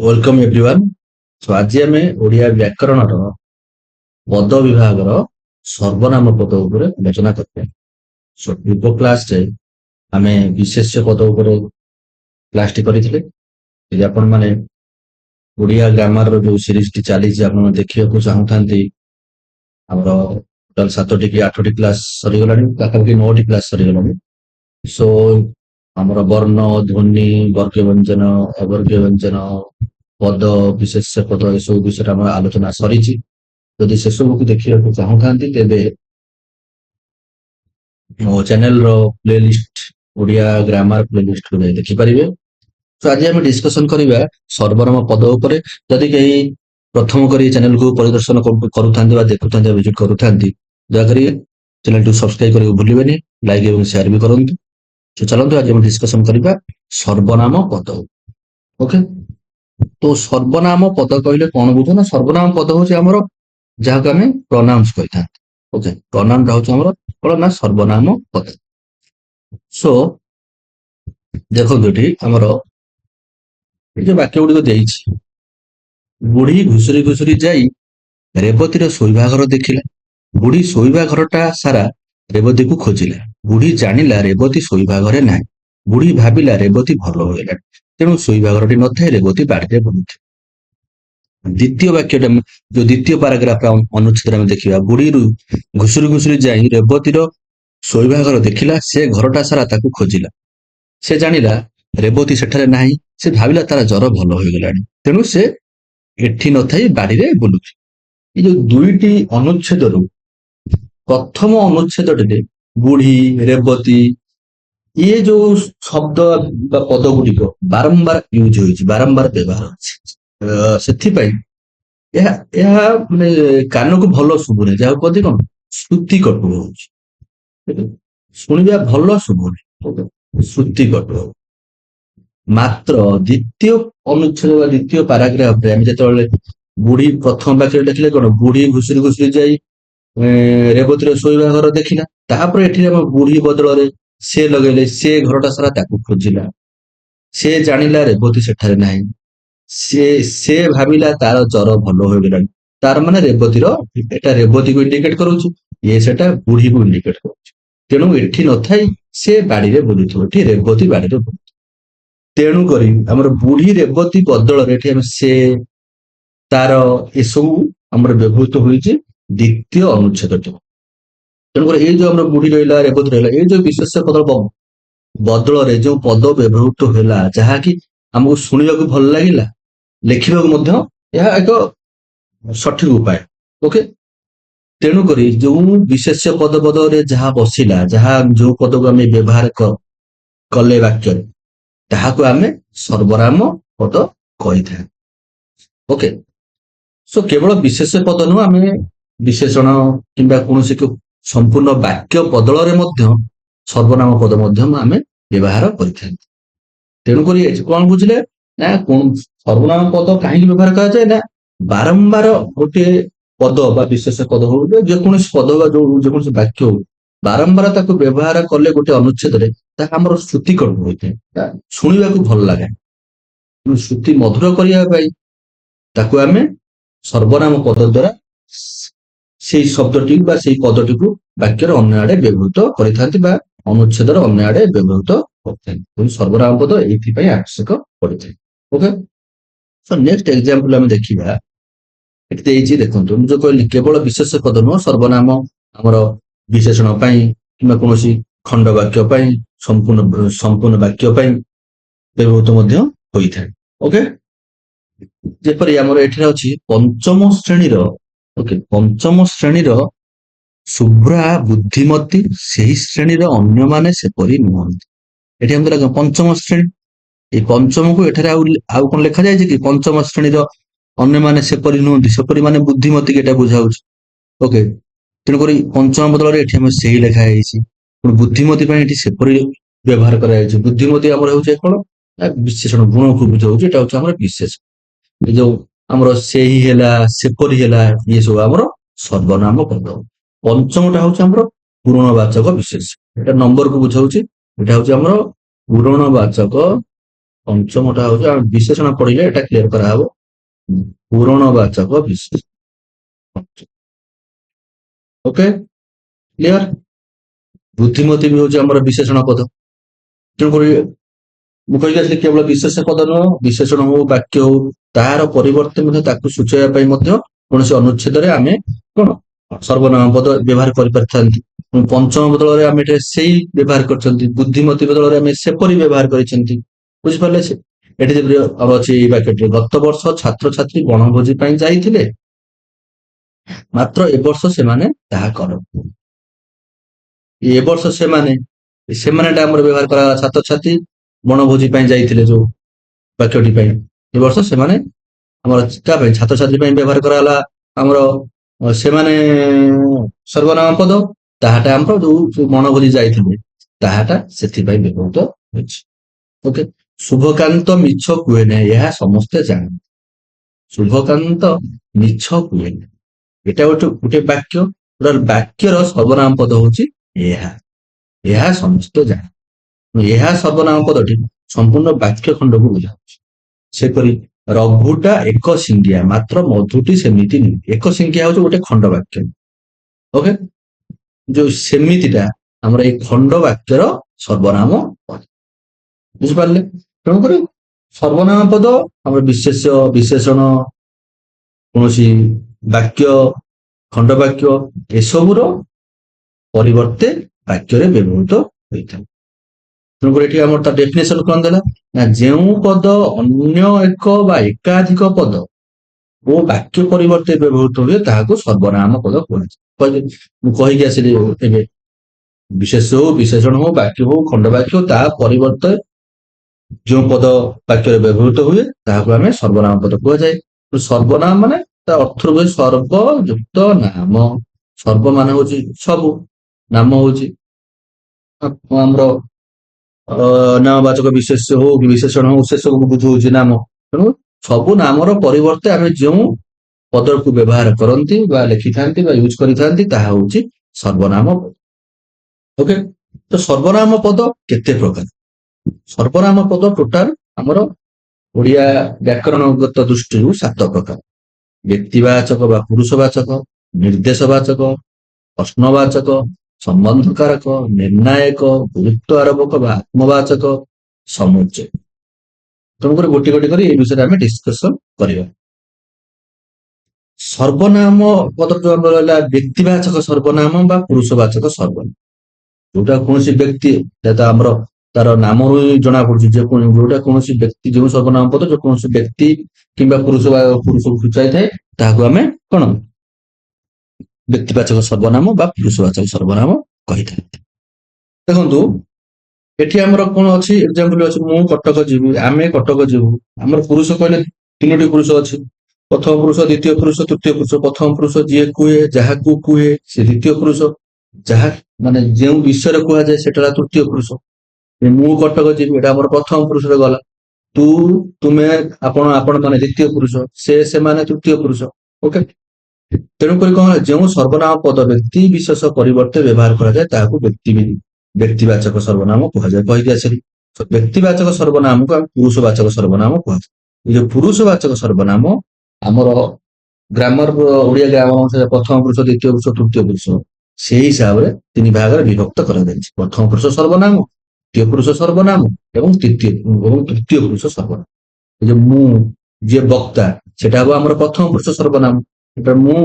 Welcome everyone. सो आज आम ओडिया व्याकरण पद विभाग सर्वनाम पद उपर आलोचना करते हैं। सो पूर्व क्लास रे आम विशेष्य पद उपर क्लास टी करते। यदि आपण माने ओडिया ग्रामर जो सीरीज टी चली देखा चाहूँ आमर टोटाल 7टी कि 8टी क्लास सरीगला पाखापाखि 9टी क्लास सरीगला। सो आमर वर्ण ध्वनि वर्ग व्यंजन अवर्ग व्यंजन पद विशेष्य पद एसबू विषय आम आलोचना सरी। जदि से सब को देखा चाहूँ तेबे मो चैनल रो प्लेलिस्ट ओडिया ग्रामर प्लेलिस्ट को देखिपारे। तो आज आम डिस्कसन करवा सर्वनाम पद उपरे। जदि कहीं प्रथम कर चैनल को परिदर्शन करुँता देखुता विजिट करुँता दयाकोरी चैनल को सब्सक्राइब करने भूलें, लाइक और शेयर भी करूँ। तो चलते आज हम डिस्कसन करवा सर्वनाम पद। ओके, तो सर्वनाम पद कहले कौन बुझ ना, सर्वनाम पद हूँ आमर जहाँ को आम प्रोनाउंस कही था। ओके, प्रोनाउन हूँ कौन ना सर्वनाम पद। सो देखो ये आमर ये वाक्य गुड़िक देइछि। बुढ़ी घुसुरी घुसुरी जाई रेवतीर शोइबा घर देखिला। बुढ़ी शोइबा घरटा सारा रेवती को खोजिला। बुढ़ी जानिला रेवती शोइबा घरे नाही। बुढ़ी भाबिला रेवती भल होइला, तेणु शोइबा घरटी नथाई रेवती बाड़ीरे बुलुथि। द्वितीय वाक्य जो द्वितीय पाराग्राफ अनुच्छेद में देखा, बुढ़ी घुसुरी घुसुरी जाई रेवतीर शोइबा घर देखिला, से घरटा सारा ताकू खोजिला। से जानिला रेवती सेठारे नाही। से भाविला तार जर भल होइगलानी, तेणु से एठी नथाई बाड़ीरे बुलुथि। ये जो दुईटी अनुच्छेद प्रथम अनुच्छेद बुढ़ी रेवती ये जो शब्द पद गुड़िक बारंबार यूज हो बारंबार व्यवहार होथिपाई माने कान को भल शुभुनी, जहाँ कहते कौन श्रुति कटु हो शुणा भल शुभुनी, श्रुति कटु हो। मात्र द्वितीय अनुच्छेद द्वितीय पाराग्राफ जो बुढ़ी प्रथम वाक्य देखिले कौन बुढ़ी घुसुरी घुसुरी जाई रेवतीर शोइबा घर देखिला। तापर एठी बुढ़ी बदल से लगेले, से घरटा सारा ताकू खोजिला। से जानिला रेवती सेठारे नाही। से भाविला तार जर भल होइगलानी। तार माने रेवतीर एटा रेवती को इंडिकेट करूछि, ये सेटा बुढ़ी को इंडिकेट करूछि। तेणु एठी नथाई से बाड़ीरे बुलुथि, एठी रेवती बाड़ीरे बुलुथि। तेणु करी हमर बुढ़ी रेवती बदल रे एठी हम से तार एसबू हमर व्यवहृत होइछि द्वितीय अनुच्छेद। तेणुकर ये जो हमर बुढ़ी रहिला रेवती रहिला ये जो विशेष्य पद बदल रे जो पद व्यवहृत होला जहाँकि हमको शुणा भल लगिला, लिखा एक सठिक उपाय। ओके, तेणुक जो विशेष्य पद बदल जहाँ बसिला, जहाँ जो पद को आम व्यवहार कले वाक्य ताहाको आम सर्वनाम पद कही था। ओके, सो केवल विशेष्य पद नु आम विशेषण किंबा कौन संपूर्ण वाक्य बदल सर्वनाम पद आम व्यवहार कर। तेणुक कौन बुझे ना कौन सर्वनाम पद कहीं व्यवहार कराए ना बारंबार गोटे पद बा विशेष पद हो जेकोसी पद जो जेकोसी वाक्य हो बारंबार ताको व्यवहार कले गोटे अनुच्छेद आमर श्रुति कट होता है, शुणा भल लगे। श्रुति मधुर करने आम सर्वनाम पद द्वारा से शब्दटी से पदटी को वाक्यर अन्य आड़े व्यवहृत कर अनुच्छेद अन्य आड़े व्यवहृत करते। सर्वनाम पद ये आवश्यक पड़े। ओके, सो नेक्स्ट एग्जांपल आम देखा। देखो जो कहली केवल विशेष पद नुह सर्वनाम आमर विशेषण कि कौन खंड वाक्य संपूर्ण वाक्य व्यवहृत होता है। ओके, जेपरी आमर एठी अछि पंचम श्रेणीर। ओके, पंचम श्रेणीर शुभ्रा बुद्धिमती सही श्रेणीर अन्य माने सेपरी नुहंती। एठी हम पंचम श्रेणी ये पंचम को एठारे आउ कौन लिखा जाए कि पंचम श्रेणीर अन्य माने सेपरी नुहंती, सेपरी माने बुद्धिमती के बुझाऊँ। ओके, तेणुक पंचम बदल एठी हम सही लिखा है बुद्धिमती एठी सेपरी व्यवहार कर। बुद्धिमती आमर हो कौन विशेषण गुण को बुझाऊँ, यहाँ हूँ विशेष जो आमर से ही है सेपरी है ये सब आमर सर्वनाम पद। पंचमटा हूँ आमर पूर्णवाचक विशेष, एटा नंबर को बुझाऊँ। यहाँ हूँ आमर पूर्णवाचक ପଞ୍ଚମଟା ହଉଛି ଆମେ ବିଶେଷଣ ପଢିଲେ ଏଟା କ୍ଲିୟର କରାହବ। ପୂରଣବାଚକ ବିଶେଷଣ। Okay, clear. ବୁଦ୍ଧିମତୀ ବି ହଉଛି ଆମର ବିଶେଷଣ ପଦ। ତେଣୁକରି ମୁଁ କହିକି ଆସିଲି କେବଳ ବିଶେଷ ପଦ ନୁହଁ, ବିଶେଷଣ ହଉ ବାକ୍ୟ ହଉ ତାହାର ପରିବର୍ତ୍ତେ ମଧ୍ୟ ତାକୁ ସୂଚାଇବା ପାଇଁ ମଧ୍ୟ କୌଣସି ଅନୁଚ୍ଛେଦରେ ଆମେ କଣ ସର୍ବନାମ ପଦ ବ୍ୟବହାର କରିପାରିଥାନ୍ତି। ପଞ୍ଚମ ବଦଳରେ ଆମେ ଏଠାରେ ସେଇ ବ୍ୟବହାର କରିଛନ୍ତି, ବୁଦ୍ଧିମତୀ ବଦଳରେ ଆମେ ସେପରି ବ୍ୟବହାର କରିଛନ୍ତି। ବୁଝିପାରିଲେ? ଏଠି ଯେପରି ଆମର ଅଛି ଏଇ ବାକ୍ୟଟି, ଗତ ବର୍ଷ ଛାତ୍ରଛାତ୍ରୀ ବଣଭୋଜି ପାଇଁ ଯାଇଥିଲେ, ମାତ୍ର ଏ ବର୍ଷ ସେମାନେ ତାହା କରନ୍ତି। ଏ ବର୍ଷ ସେମାନେଟା ଆମର ବ୍ୟବହାର କରାଗଲା ଛାତ୍ରଛାତ୍ରୀ ବଣଭୋଜି ପାଇଁ ଯାଇଥିଲେ ଯୋଉ ବାକ୍ୟଟି ପାଇଁ। ଏ ବର୍ଷ ସେମାନେ ଆମର ତା ପାଇଁ ଛାତ୍ରଛାତ୍ରୀ ପାଇଁ ବ୍ୟବହାର କରାଗଲା ଆମର ସେମାନେ ସର୍ବନାମ ପଦ, ତାହାଟା ଆମର ଯୋଉ ବଣଭୋଜି ଯାଇଥିଲେ ତାହାଟା ସେଥିପାଇଁ ବ୍ୟବହୃତ ହୋଇଛି। ଓକେ, ଶୁଭକାନ୍ତ ମିଛ କୁହେ ନାହିଁ ଏହା ସମସ୍ତେ ଜାଣନ୍ତି। ଶୁଭକାନ୍ତ ମିଛ କୁହେ ନାହିଁ, এটা ଗୋଟେ ବାକ୍ୟ, ବାକ୍ୟର ସର୍ବନାମ ପଦ ହଉଛି ଏହା। ଏହା ସମସ୍ତେ ଜାଣେ। ଏହା ସର୍ବନାମ ପଦଟି ସମ୍ପୂର୍ଣ୍ଣ ବାକ୍ୟ ଖଣ୍ଡକୁ ବୁଝାଉଛି। ସେପରି ରଘୁଟା ଏକ ସିଙ୍ଗିଆ ମାତ୍ର ମଧୁଟି ସେମିତି ନୁହେଁ। ଏକ ସିଙ୍ଗିଆ ହଉଛି ଗୋଟେ ଖଣ୍ଡ ବାକ୍ୟ। ଓକେ, ଯୋଉ ସେମିତିଟା ଆମର ଏଇ ଖଣ୍ଡ ବାକ୍ୟର ସର୍ବନାମ ପଦ। ବୁଝିପାରିଲେ? ତେଣୁକରି ସର୍ବନାମ ପଦ ଆମର ବିଶେଷ ବିଶେଷଣ କୌଣସି ବାକ୍ୟ ଖଣ୍ଡ ବାକ୍ୟ ଏସବୁର ପରିବର୍ତ୍ତେ ବାକ୍ୟରେ ବ୍ୟବହୃତ ହୋଇଥାଏ। ତେଣୁକରି ଏଠି ଆମର ତା ଡେଫିନେସନ କଣ ଦେଲା ନା, ଯେଉଁ ପଦ ଅନ୍ୟ ଏକ ବା ଏକାଧିକ ପଦ ଓ ବାକ୍ୟ ପରିବର୍ତ୍ତେ ବ୍ୟବହୃତ ହୁଏ ତାହାକୁ ସର୍ବନାମ ପଦ କୁହାଯାଏ। ମୁଁ କହିକି ଆସିଲି ଏବେ ବିଶେଷ ହଉ ବିଶେଷଣ ହଉ ବାକ୍ୟ ହଉ ଖଣ୍ଡ ବାକ୍ୟ ତା ପରିବର୍ତ୍ତେ ଯେଉଁ ପଦ ବାକ୍ୟରେ ବ୍ୟବହୃତ ହୁଏ ତାହାକୁ ଆମେ ସର୍ବନାମ ପଦ କୁହାଯାଏ। ସର୍ବନାମ ମାନେ ତା ଅର୍ଥ ହୁଏ ସର୍ବ ଯୁକ୍ତ ନାମ। ସର୍ବ ମାନେ ହଉଛି ସବୁ, ନାମ ହଉଛି ଆମର ନାମବାଚକ ବିଶେଷ ହଉ କି ବିଶେଷଣ ହଉ ସେସବୁକୁ ବୁଝଉଛି ନାମ। ତେଣୁ ସବୁ ନାମର ପରିବର୍ତ୍ତେ ଆମେ ଯେଉଁ ପଦକୁ ବ୍ୟବହାର କରନ୍ତି ବା ଲେଖିଥାନ୍ତି ବା ୟୁଜ କରିଥାନ୍ତି ତାହା ହଉଛି ସର୍ବନାମ ପଦ। ଓକେ, ତ ସର୍ବନାମ ପଦ କେତେ ପ୍ରକାର? ସର୍ବନାମ ପଦ ଟୋଟାଲ ଆମର ଓଡିଆ ବ୍ୟାକରଣଗତ ଦୃଷ୍ଟିରୁ 7 ପ୍ରକାର। ବ୍ୟକ୍ତିବାଚକ ବା ପୁରୁଷବାଚକ, ନିର୍ଦ୍ଦେଶବାଚକ, ପ୍ରଶ୍ନବାଚକ, ସମ୍ବନ୍ଧକାରକ, ନିର୍ଣ୍ଣାୟକ, ଗୁରୁତ୍ୱ ଆରୋପକ ବା ଆତ୍ମବାଚକ, ସମୁଚ୍ଚୟ। ତେଣୁକରି ଗୋଟି ଗୋଟି କରି ଏ ବିଷୟରେ ଆମେ ଡିସ୍କସନ କରିବା। ସର୍ବନାମ ପଦ ଯୋଉ ଆମର ରହିଲା ବ୍ୟକ୍ତିବାଚକ ସର୍ବନାମ ବା ପୁରୁଷବାଚକ ସର୍ବନାମ। ଯୋଉଟା କୌଣସି ବ୍ୟକ୍ତି ଆମର ତାର ନାମରୁ ଜଣା ପଡୁଛି ଯେ ଯୋଉଟା କୌଣସି ବ୍ୟକ୍ତି ଯେଉଁ ସର୍ବନାମ ପଦ ଯୋଉ କୌଣସି ବ୍ୟକ୍ତି କିମ୍ବା ପୁରୁଷକୁ ସୂଚାଇଥାଏ ତାହାକୁ ଆମେ କଣ ବ୍ୟକ୍ତିବାଚକ ସର୍ବନାମ ବା ପୁରୁଷବାଚକ ସର୍ବନାମ କହିଥାନ୍ତି। ଦେଖନ୍ତୁ ଏଠି ଆମର କଣ ଅଛି ଏକ୍ସାମ୍ପଲ ଅଛି, ମୁଁ କଟକ ଯିବି, ଆମେ କଟକ ଯିବୁ। ଆମର ପୁରୁଷ କହିଲେ 3ଟି ପୁରୁଷ ଅଛି, ପ୍ରଥମ ପୁରୁଷ, ଦ୍ୱିତୀୟ ପୁରୁଷ, ତୃତୀୟ ପୁରୁଷ। ପ୍ରଥମ ପୁରୁଷ ଯିଏ କୁହେ, ଯାହାକୁ କୁହେ ସେ ଦ୍ୱିତୀୟ ପୁରୁଷ, ଯାହା ମାନେ ଯେଉଁ ବିଷୟରେ କୁହାଯାଏ ସେଟା ହେଲା ତୃତୀୟ ପୁରୁଷ। ମୁଁ କଟକ ଯିବି ଏଟା ଆମର ପ୍ରଥମ ପୁରୁଷରେ ଗଲା। ତୁ, ତୁମେ, ଆପଣ, ଆପଣ ମାନେ ଦ୍ୱିତୀୟ ପୁରୁଷ, ସେ, ସେମାନେ ତୃତୀୟ ପୁରୁଷ। ଓକେ, ତେଣୁକରି କଣ ଯେଉଁ ସର୍ବନାମ ପଦ ବ୍ୟକ୍ତି ବିଶେଷ ପରିବର୍ତ୍ତେ ବ୍ୟବହାର କରାଯାଏ ତାହାକୁ ବ୍ୟକ୍ତିବାଚକ ସର୍ବନାମ କୁହାଯାଏ। କହିକି ଆସିଲି ବ୍ୟକ୍ତିବାଚକ ସର୍ବନାମକୁ ଆମେ ପୁରୁଷବାଚକ ସର୍ବନାମ କୁହାଯାଏ। ଏ ଯୋଉ ପୁରୁଷବାଚକ ସର୍ବନାମ ଆମର ଗ୍ରାମର ଓଡିଆ ଗ୍ରାମର ଅନୁସାରେ ପ୍ରଥମ ପୁରୁଷ, ଦ୍ୱିତୀୟ ପୁରୁଷ, ତୃତୀୟ ପୁରୁଷ ସେଇ ହିସାବରେ 3 ଭାଗରେ ବିଭକ୍ତ କରାଯାଇଛି। ପ୍ରଥମ ପୁରୁଷ ସର୍ବନାମ, ଦ୍ୱିତୀୟ ପୁରୁଷ ସର୍ବନାମ ଏବଂ ତୃତୀୟ ପୁରୁଷ ସର୍ବନାମ। ଏ ଯୋଉ ମୁଁ, ଯିଏ ବକ୍ତା ସେଟା ହବ ଆମର ପ୍ରଥମ ପୁରୁଷ ସର୍ବନାମ। ଏଟା ମୁଁ,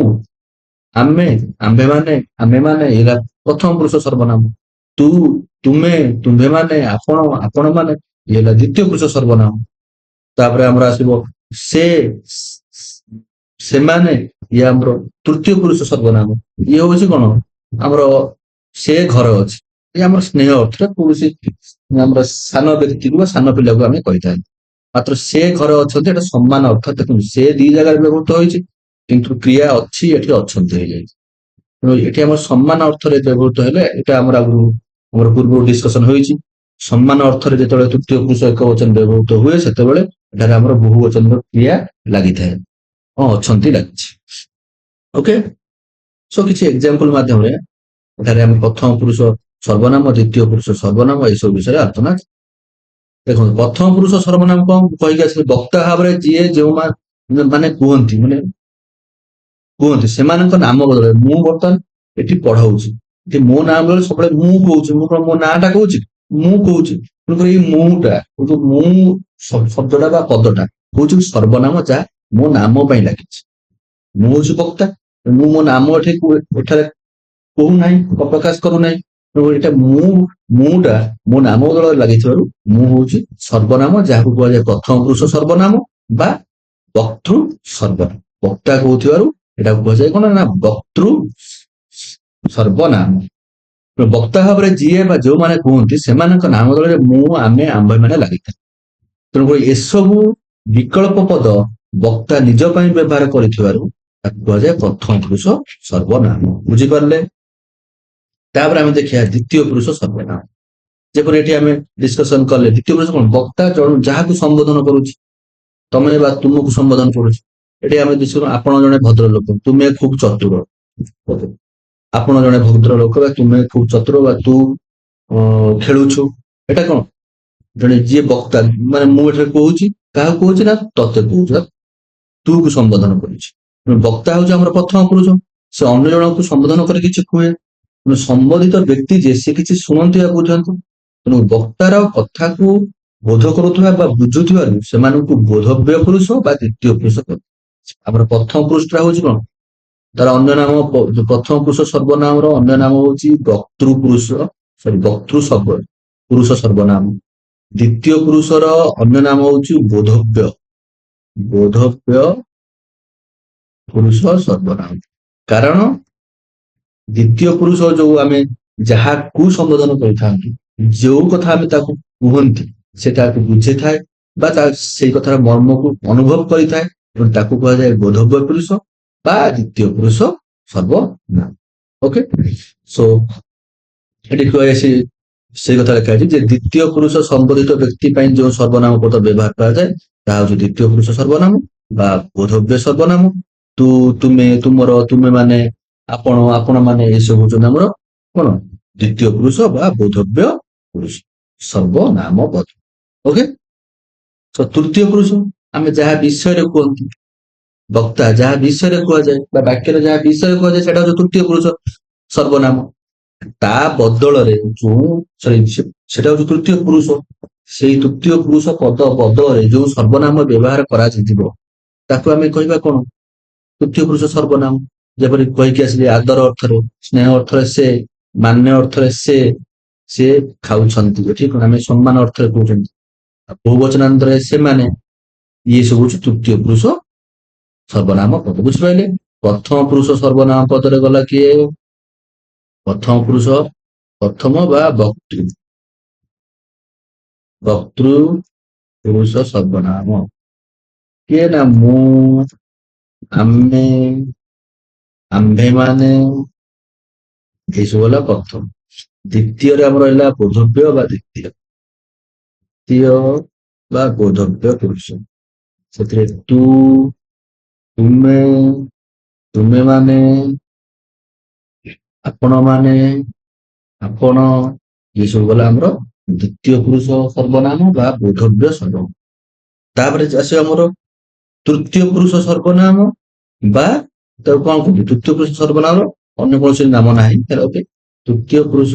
ଆମେ, ଆମ୍ଭେମାନେ, ଆମେମାନେ ଏଇଟା ପ୍ରଥମ ପୁରୁଷ ସର୍ବନାମ। ତୁ, ତୁମେ, ତୁମ୍ଭେମାନେ, ଆପଣ, ଆପଣମାନେ ଇଏ ହେଲା ଦ୍ୱିତୀୟ ପୁରୁଷ ସର୍ବନାମ। ତାପରେ ଆମର ଆସିବ ସେ, ସେମାନେ, ଇଏ ଆମର ତୃତୀୟ ପୁରୁଷ ସର୍ବନାମ। ଇଏ ହଉଛି କଣ ଆମର ସେ ଘର ଅଛି, ଇଏ ଆମର ସ୍ନେହ ଅର୍ଥରେ କୌଣସି ଆମର ସାନ ବ୍ୟକ୍ତିକୁ ବା ସାନ ପିଲାକୁ ଆମେ କହିଥାନ୍ତି। ମାତ୍ର ସେ ଘରେ ଅଛନ୍ତି ଏଟା ସମ୍ମାନ ଅର୍ଥ। ଦେଖନ୍ତୁ ସେ 2 ଜାଗାରେ ବ୍ୟବହୃତ ହୋଇଛି କିନ୍ତୁ କ୍ରିୟା ଅଛି ଏଠି ଅଛନ୍ତି ହେଇଯାଇଛି। ତେଣୁ ଏଠି ଆମର ସମ୍ମାନ ଅର୍ଥରେ ବ୍ୟବହୃତ ହେଲେ ଏଟା ଆମର ପୂର୍ବରୁ ଡିସ୍କସନ ହୋଇଛି। ସମ୍ମାନ ଅର୍ଥରେ ଯେତେବେଳେ ତୃତୀୟ ପୁରୁଷ ଏକବଚନ ବ୍ୟବହୃତ ହୁଏ ସେତେବେଳେ ଏଠାରେ ଆମର ବହୁ ବଚନର କ୍ରିୟା ଲାଗିଥାଏ। ଅଛନ୍ତି ଲାଗିଛି। ଓକେ, ସୋ କିଛି ଏକ୍ସାମ୍ପଲ ମାଧ୍ୟମରେ ଏଠାରେ ଆମେ ପ୍ରଥମ ପୁରୁଷ ସର୍ବନାମ, ଦ୍ୱିତୀୟ ପୁରୁଷ ସର୍ବନାମ ଏସବୁ ବିଷୟରେ ଆଲୋଚନା ଦେଖନ୍ତୁ ପ୍ରଥମ ପୁରୁଷ ସର୍ବନାମ କଣ କହିକି ଆସିଲେ, ବକ୍ତା ଭାବରେ ଯିଏ ଯେଉଁମାନେ ମାନେ କୁହନ୍ତି ସେମାନଙ୍କ ନାମ ବଦଳରେ। ମୁଁ ବର୍ତ୍ତମାନ ଏଠି ପଢଉଛି, ଏଠି ମୋ ନାମ ବଦଳରେ ସବୁବେଳେ ମୁଁ କହୁଛି, ମୁଁ କଣ ମୋ ନାଁ ଟା କହୁଛି, ମୁଁ କହୁଛି। ତେଣୁକରି ଏଇ ମୁଁ ଟା, ଯୋଉ ମୁଁ ଶବ୍ଦଟା ବା ପଦଟା ହଉଛି ସର୍ବନାମ, ଯାହା ମୋ ନାମ ପାଇଁ ଲାଗିଛି। ମୁଁ ହଉଛି ବକ୍ତା, ମୁଁ ମୋ ନାମ ଏଠାରେ କହୁନାହିଁ, ପ୍ରକାଶ କରୁନାହିଁ। ତେଣୁ ଏଇଟା ମୁଁଟା ମୋ ନାମ ବଦଳରେ ଲାଗିଥିବାରୁ ମୁଁ ହଉଛି ସର୍ବନାମ, ଯାହାକୁ କୁହାଯାଏ ପ୍ରଥମ ପୁରୁଷ ସର୍ବନାମ ବା ବକ୍ତୃ ସର୍ବନାମ। ବକ୍ତା କହୁଥିବାରୁ ଏଟାକୁ କୁହାଯାଏ କଣ ନା ବକ୍ତୃ ସର୍ବନାମ। ବକ୍ତା ଭାବରେ ଯିଏ ବା ଯୋଉମାନେ କୁହନ୍ତି ସେମାନଙ୍କ ନାମ ବଦଳରେ ମୁଁ, ଆମେ, ଆମ୍ଭେମାନେ ଲାଗିଥାଏ। ତେଣୁକରି ଏସବୁ ବିକଳ୍ପ ପଦ ବକ୍ତା ନିଜ ପାଇଁ ବ୍ୟବହାର କରିଥିବାରୁ ତାକୁ କୁହାଯାଏ ପ୍ରଥମ ପୁରୁଷ ସର୍ବନାମ। ବୁଝିପାରିଲେ? ତାପରେ ଆମେ ଦେଖିବା ଦ୍ୱିତୀୟ ପୁରୁଷ ସର୍ବନାମ। ଯେପରି ଏଠି ଆମେ ଡିସ୍କସନ କଲେ, ଦ୍ୱିତୀୟ ପୁରୁଷ କଣ, ବକ୍ତା ଯାହାକୁ ସମ୍ବୋଧନ କରୁଛି, ତମେ ବା ତୁମକୁ ସମ୍ବୋଧନ କରୁଛି। ଏଠି ଆମେ ଆପଣ ଜଣେ ଭଦ୍ର ଲୋକ, ତୁମେ ଖୁବ ଚତୁର। ଆପଣ ଜଣେ ଭଦ୍ର ଲୋକ ବା ତୁମେ ଖୁବ ଚତୁର ବା ତୁ ଖେଳୁଛୁ। ଏଟା କଣ, ଜଣେ ଯିଏ ବକ୍ତା, ମାନେ ମୁଁ ଏଠାରେ କହୁଛି, କାହାକୁ କହୁଛି ନା ତତେ କହୁଛି, ତୁ କୁ ସମ୍ବୋଧନ କରୁଛି। ବକ୍ତା ହଉଛି ଆମର ପ୍ରଥମ ପୁରୁଷ, ସେ ଅନ୍ୟ ଜଣଙ୍କୁ ସମ୍ବୋଧନ କରି କିଛି କୁହେ। ସମ୍ବୋଧିତ ବ୍ୟକ୍ତି ଯେ ସେ କିଛି ଶୁଣନ୍ତି ବା ବୁଝନ୍ତି। ତେଣୁ ବକ୍ତାର କଥାକୁ ବୋଧ କରୁଥିବା ବା ବୁଝୁଥିବାରୁ ସେମାନଙ୍କୁ ବୋଧବ୍ୟ ପୁରୁଷ ବା ଦ୍ୱିତୀୟ ପୁରୁଷ କହନ୍ତି। ଆମର ପ୍ରଥମ ପୁରୁଷଟା ହଉଛି କଣ, ତାର ଅନ୍ୟ ନାମ, ପ୍ରଥମ ପୁରୁଷ ସର୍ବନାମର ଅନ୍ୟ ନାମ ହଉଛି ବକ୍ତୃ ପୁରୁଷ, ବକ୍ତୃ ପୁରୁଷ ସର୍ବନାମ। ଦ୍ୱିତୀୟ ପୁରୁଷର ଅନ୍ୟ ନାମ ହଉଛି ବୋଧବ୍ୟ ପୁରୁଷ ସର୍ବନାମ। କାରଣ ଦ୍ୱିତୀୟ ପୁରୁଷ ଯୋଉ ଆମେ ଯାହାକୁ ସମ୍ବୋଧନ କରିଥାନ୍ତି, ଯୋଉ କଥା ଆମେ ତାକୁ କୁହନ୍ତି ସେ ତାକୁ ବୁଝିଥାଏ ବା ସେଇ କଥାର ମର୍ମକୁ ଅନୁଭବ କରିଥାଏ, ଏବଂ ତାକୁ କୁହାଯାଏ ବୋଧବ୍ୟ ପୁରୁଷ ବା ଦ୍ୱିତୀୟ ପୁରୁଷ ସର୍ବନାମ। ଓକେ, ସୋ ଏଠି କୁହାଯାଇଛି, ସେଇ କଥା ଲେଖା ହେଇଛି ଯେ ଦ୍ୱିତୀୟ ପୁରୁଷ ସମ୍ବୋଧିତ ବ୍ୟକ୍ତି ପାଇଁ ଯେଉଁ ସର୍ବନାମ ପଦ ବ୍ୟବହାର କରାଯାଏ ତାହା ହଉଛି ଦ୍ୱିତୀୟ ପୁରୁଷ ସର୍ବନାମ ବା ବୋଧବ୍ୟ ସର୍ବନାମ। ତୁ, ତୁମେ, ତୁମର, ତୁମେ ମାନେ, ଆପଣ, ଆପଣ ମାନେ, ଏସବୁ ହଉଛନ୍ତି ଆମର କଣ, ଦ୍ୱିତୀୟ ପୁରୁଷ ବା ବୋଧବ୍ୟ ପୁରୁଷ ସର୍ବନାମ ପଦ। ଓକେ, ତ ତୃତୀୟ ପୁରୁଷ ଆମେ ଯାହା ବିଷୟରେ କୁହନ୍ତି, ବକ୍ତା ଯାହା ବିଷୟରେ କୁହାଯାଏ ବା ବାକ୍ୟରେ ଯାହା ବିଷୟରେ କୁହାଯାଏ ସେଟା ହଉଛି ତୃତୀୟ ପୁରୁଷ ସର୍ବନାମ। ତା ବଦଳରେ ସେଟା ହଉଛି ତୃତୀୟ ପୁରୁଷ। ସେଇ ତୃତୀୟ ପୁରୁଷ ପଦ ବଦଳରେ ଯୋଉ ସର୍ବନାମ ବ୍ୟବହାର କରାଯାଇଥିବ ତାକୁ ଆମେ କହିବା କଣ, ତୃତୀୟ ପୁରୁଷ ସର୍ବନାମ। ଯେପରି କହିକି ଆସିଲେ, ଆଦର ଅର୍ଥରେ, ସ୍ନେହ ଅର୍ଥରେ ସେ, ମାନ୍ୟ ଅର୍ଥରେ ସେ ଖାଉଛନ୍ତି। ଏଠି ଆମେ ସମ୍ମାନ ଅର୍ଥରେ କହୁଛନ୍ତି। ବହୁବଚନାନ୍ତରରେ ସେମାନେ, ଇଏ ସବୁ ହଉଛି ତୃତୀୟ ପୁରୁଷ ସର୍ବନାମ ପଦ। ବୁଝିପାରିଲେ? ପ୍ରଥମ ପୁରୁଷ ସର୍ବନାମ ପଦରେ ଗଲା କିଏ, ପ୍ରଥମ ପୁରୁଷ, ପ୍ରଥମ ବା ବକ୍ତୃ ପୁରୁଷ ସର୍ବନାମ କିଏ ନା ମୁଁ, ଆମେ, ଆମ୍ଭେମାନେ, ଏଇସବୁ ହେଲା ପ୍ରଥମ। ଦ୍ୱିତୀୟରେ ଆମର ରହିଲା ବୋଧବ୍ୟ ବା ଦ୍ୱିତୀୟ ବା ବୋଧବ୍ୟ ପୁରୁଷ। ସେଥିରେ ତୁ, ତୁମେ, ତୁମେମାନେ, ଆପଣମାନେ, ଆପଣ, ଏସବୁ ଗଲା ଆମର ଦ୍ୱିତୀୟ ପୁରୁଷ ସର୍ବନାମ ବା ବୋଧବ୍ୟ ସର୍ବନାମ। ତାପରେ ଆସିବ ଆମର ତୃତୀୟ ପୁରୁଷ ସର୍ବନାମ ବା ତାକୁ କଣ କହନ୍ତି, ତୃତୀୟ ପୁରୁଷ ସର୍ବନାମର ଅନ୍ୟ କୌଣସି ନାମ ନାହିଁ। ଓକେ, ତୃତୀୟ ପୁରୁଷ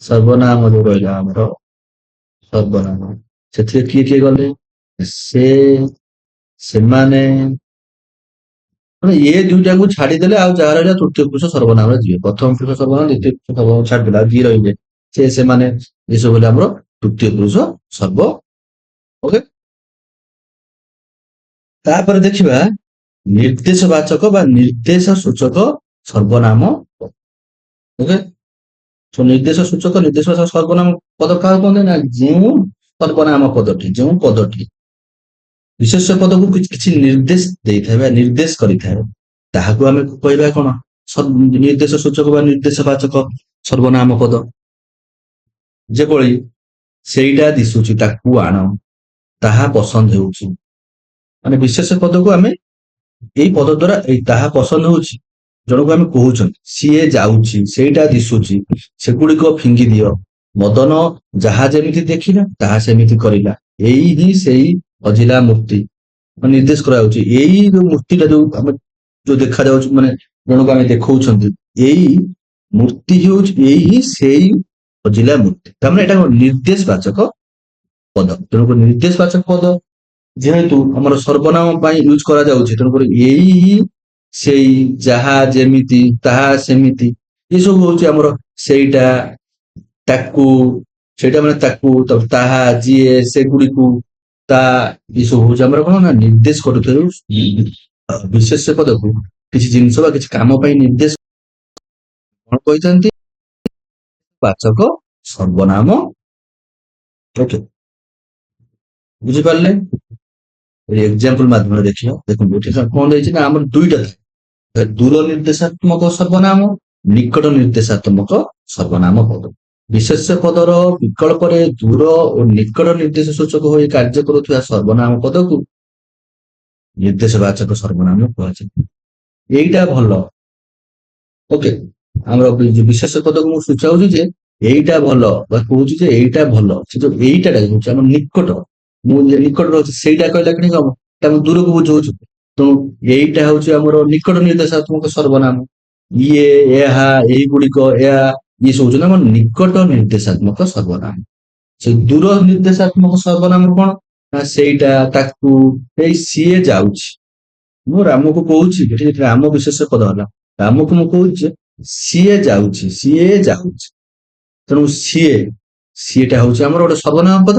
ସର୍ବନାମ ଯୋଉ ରହିଲା ଆମର ସର୍ବନାମ, ସେଥିରେ କିଏ କିଏ ଗଲେ, ସେ, ସେମାନେ, ଏ ଦୁଇଟାକୁ ଛାଡିଦେଲେ ଆଉ ଯାହା ରହିଲା ତୃତୀୟ ପୁରୁଷ ସର୍ବନାମରେ ଯିବେ। ପ୍ରଥମ ପୁରୁଷ ସର୍ବନାମ, ଦ୍ୱିତୀୟ ପୁରୁଷ ସର୍ବନାମ ଛାଡିଦେଲେ ଆଉ ଯିଏ ରହିବେ ସେ, ସେମାନେ, ଏସବୁ ହେଲେ ଆମର ତୃତୀୟ ପୁରୁଷ ସର୍ବ। ଓକେ, ତାପରେ ଦେଖିବା ନିର୍ଦ୍ଦେଶବାଚକ ବା ନିର୍ଦ୍ଦେଶ ସୂଚକ ସର୍ବନାମ। ଓକେ, ନିର୍ଦ୍ଦେଶ ସୂଚକ, ନିର୍ଦ୍ଦେଶବାଚକ ସର୍ବନାମ ପଦ କାହାକୁ କହନ୍ତି ନା, ଯେଉଁ ସର୍ବନାମ ପଦଟି, ଯେଉଁ ପଦଟି ବିଶେଷ ପଦକୁ କିଛି ନିର୍ଦ୍ଦେଶ ଦେଇଥାଏ ବା ନିର୍ଦ୍ଦେଶ କରିଥାଏ ତାହାକୁ ଆମେ କହିବା କଣ, ନିର୍ଦ୍ଦେଶ ସୂଚକ ବା ନିର୍ଦ୍ଦେଶବାଚକ ସର୍ବନାମ ପଦ। ଯେଭଳି ସେଇଟା ଦିଶୁଛି ତାକୁ ଆଣ, ତାହା ପସନ୍ଦ ହେଉଛି। ମାନେ ବିଶେଷ ପଦକୁ ଆମେ ଏଇ ପଦ ଦ୍ଵାରା, ଏଇ ତାହା ପସନ୍ଦ ହଉଛି ଜଣକୁ ଆମେ କହୁଛନ୍ତି, ସିଏ ଯାଉଛି, ସେଇଟା ଦିଶୁଛି, ସେଗୁଡିକ ଫିଙ୍ଗି ଦିଅ, ମଦନ ଯାହା ଯେମିତି ଦେଖିଲା ତାହା ସେମିତି କରିଲା। ଏଇ ହିଁ ସେଇ ଅଜିଲା ମୂର୍ତ୍ତି ନିର୍ଦ୍ଦେଶ କରାଯାଉଛି। ଏଇ ଯୋଉ ମୂର୍ତ୍ତିଟା ଯୋଉ ଆମେ ଯୋଉ ଦେଖାଯାଉଛି ମାନେ ଜଣକୁ ଆମେ ଦେଖଉଛନ୍ତି, ଏଇ ମୂର୍ତ୍ତି ହେଉଛି ଏଇ ହିଁ ସେଇ ଅଜିଲା ମୂର୍ତ୍ତି। ତାମାନେ ଏଇଟା ନିର୍ଦ୍ଦେଶ ବାଚକ ପଦ। ତେଣୁକରି ନିର୍ଦ୍ଦେଶ ବାଚକ ପଦ ଯେହେତୁ ଆମର ସର୍ବନାମ ପାଇଁ ୟୁଜ କରାଯାଉଛି, ତେଣୁକରି ଏଇ ହିଁ ସେଇ, ଯାହା ଯେମିତି, ତାହା ସେମିତି, ଏସବୁ ହଉଛି ଆମର ସେଇଟା, ତାକୁ, ସେଇଟା ମାନେ ତାକୁ, ତାହା, ଯିଏ, ସେଗୁଡ଼ିକୁ, ତା, ଏସବୁ ହଉଛି ଆମର କଣ ନା ନିର୍ଦ୍ଦେଶ କରୁଥିବାରୁ ବିଶେଷ୍ୟ ପଦକୁ କିଛି ଜିନିଷ ବା କିଛି କାମ ପାଇଁ ନିର୍ଦ୍ଦେଶ କଣ କହିଥାନ୍ତି? ବାଚକ ସର୍ବନାମ। ଓକେ, ବୁଝିପାରିଲେ? ଏକ୍ସାମ୍ପଲ ମାଧ୍ୟମରେ ଦେଖିବା। ଦେଖନ୍ତୁ ଏଠି କଣ ଦେଇଛି ନା ଆମର ଦୁଇଟା ଥାଏ, ଦୂର ନିର୍ଦ୍ଦେଶାତ୍ମକ ସର୍ବନାମ, ନିକଟ ନିର୍ଦ୍ଦେଶାତ୍ମକ ସର୍ବନାମ ପଦ। ବିଶେଷ୍ୟ ପଦର ବିକଳ୍ପରେ ଦୂର ଓ ନିକଟ ନିର୍ଦ୍ଦେଶ ସୂଚକ ହୋଇ କାର୍ଯ୍ୟ କରୁଥିବା ସର୍ବନାମ ପଦକୁ ନିର୍ଦ୍ଦେଶବାଚକ ସର୍ବନାମ କୁହାଯାଏ। ଏଇଟା ଭଲ। ଓକେ, ଆମର ବିଶେଷ ପଦକୁ ମୁଁ ସୂଚାଉଛି ଯେ ଏଇଟା ଭଲ ବା କହୁଛି ଯେ ଏଇଟା ଭଲ। ସେ ଯୋଉ ଏଇଟା ହଉଛି ଆମର ନିକଟ, ମୁଁ ଯେ ନିକଟରେ ଅଛି ସେଇଟା କହିଲା କିଣି ହବ, ତାକୁ ଦୂରକୁ ବୁଝଉଛି। ତେଣୁ ଏଇଟା ହଉଛି ଆମର ନିକଟ ନିର୍ଦ୍ଦେଶାତ୍ମକ ସର୍ବନାମ। ଇଏ, ଏହା, ଏଇଗୁଡିକ, ଏହା, ଇଏ ସବୁ ହଉଛନ୍ତି ଆମର ନିକଟ ନିର୍ଦ୍ଦେଶାତ୍ମକ ସର୍ବନାମ। ସେ ଦୂର ନିର୍ଦ୍ଦେଶାତ୍ମକ ସର୍ବନାମ କଣ ନା ସେଇଟା, ତାକୁ, ଏଇ ସିଏ ଯାଉଛି। ମୁଁ ରାମକୁ କହୁଛି, ଏଠି ରାମ ବିଶେଷ ପଦ ହେଲା, ରାମକୁ ମୁଁ କହୁଛି ଯେ ସିଏ ଯାଉଛି, ସିଏ ଯାଉଛି। ତେଣୁ ସିଏ, ସିଏଟା ହଉଛି ଆମର ଗୋଟେ ସର୍ବନାମ ପଦ।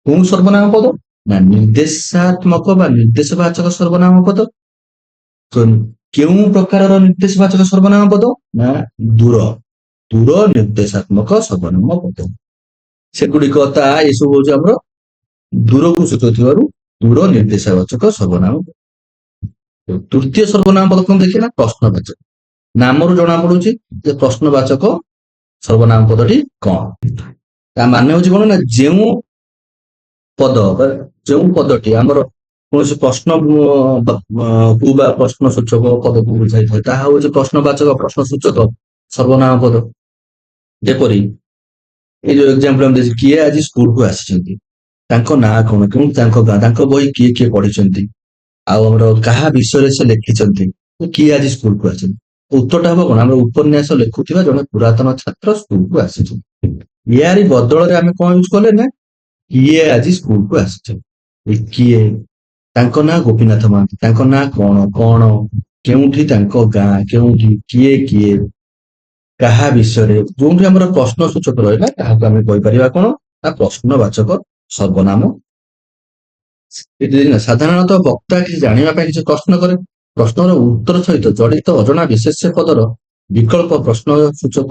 କୋଉ ସର୍ବନାମ ପଦ ନା ନିର୍ଦ୍ଦେଶାତ୍ମକ ବା ନିର୍ଦ୍ଦେଶବାଚକ ସର୍ବନାମ ପଦ। କେଉଁ ପ୍ରକାରର ନିର୍ଦ୍ଦେଶବାଚକ ସର୍ବନାମ ପଦ ନା ଦୂର, ଦୂର ନିର୍ଦ୍ଦେଶାତ୍ମକ ସର୍ବନାମ ପଦ। ସେଗୁଡିକ ତା, ଏସବୁ ହଉଛି ଆମର ଦୂରକୁ ସୂଚାଉଥିବାରୁ ଦୂର ନିର୍ଦ୍ଦେଶବାଚକ ସର୍ବନାମ। ତୃତୀୟ ସର୍ବନାମ ପଦ କଣ ଦେଖିଲା? ପ୍ରଶ୍ନବାଚକ। ନାମରୁ ଜଣା ପଡୁଛି ଯେ ପ୍ରଶ୍ନବାଚକ ସର୍ବନାମ ପଦଟି କଣ। ତା ମାନେ ହଉଛି କଣ ନା ଯେଉଁ ପଦ ବା ଯେଉଁ ପଦଟି ଆମର କୌଣସି ପ୍ରଶ୍ନ କୁ ବା ପ୍ରଶ୍ନ ସୂଚକ ପଦକୁ ବୁଝାଇଥାଏ, ତାହା ହଉଛି ପ୍ରଶ୍ନବାଚକ ପ୍ରଶ୍ନ ସୂଚକ ସର୍ବନାମ ପଦ। ଯେପରି ଏଇ ଯୋଉ ଏକ୍ସାମ୍ପଲ ଆମେ ଦେଇଛି, କିଏ ଆଜି ସ୍କୁଲକୁ ଆସିଛନ୍ତି, ତାଙ୍କ ନାଁ କଣ, କେଉଁ ତାଙ୍କ ଗାଁ, ତାଙ୍କ ବହି କିଏ କିଏ ପଢିଛନ୍ତି, ଆଉ ଆମର କାହା ବିଷୟରେ ସେ ଲେଖିଛନ୍ତି, କିଏ ଆଜି ସ୍କୁଲକୁ ଆସିଛନ୍ତି। ଉତ୍ତରଟା ହବ କଣ, ଆମର ଉପନ୍ୟାସ ଲେଖୁଥିବା ଜଣେ ପୁରାତନ ଛାତ୍ର ସ୍କୁଲକୁ ଆସିଛନ୍ତି। ୟାରି ବଦଳରେ ଆମେ କଣ ୟୁଜ କଲେ ନା କିଏ ଆଜି ସ୍କୁଲକୁ ଆସିଛନ୍ତି। ଏ କିଏ, ତାଙ୍କ ନାଁ ଗୋପୀନାଥ ମହାନ୍ତି, ତାଙ୍କ ନାଁ କଣ କଣ, କେଉଁଠି ତାଙ୍କ ଗାଁ, କେଉଁଠି, କିଏ କିଏ, କାହା ବିଷୟରେ, ଯୋଉଠି ଆମର ପ୍ରଶ୍ନ ସୂଚକ ରହିଲା ତାହାକୁ ଆମେ କହିପାରିବା କଣ ନା ପ୍ରଶ୍ନବାଚକ ସର୍ବନାମ। ସାଧାରଣତଃ ବକ୍ତା କିଛି ଜାଣିବା ପାଇଁ କିଛି ପ୍ରଶ୍ନ କରେ, ପ୍ରଶ୍ନର ଉତ୍ତର ସହିତ ଜଡିତ ଅଜଣା ବିଶେଷ୍ୟ ପଦର ବିକଳ୍ପ ପ୍ରଶ୍ନ ସୂଚକ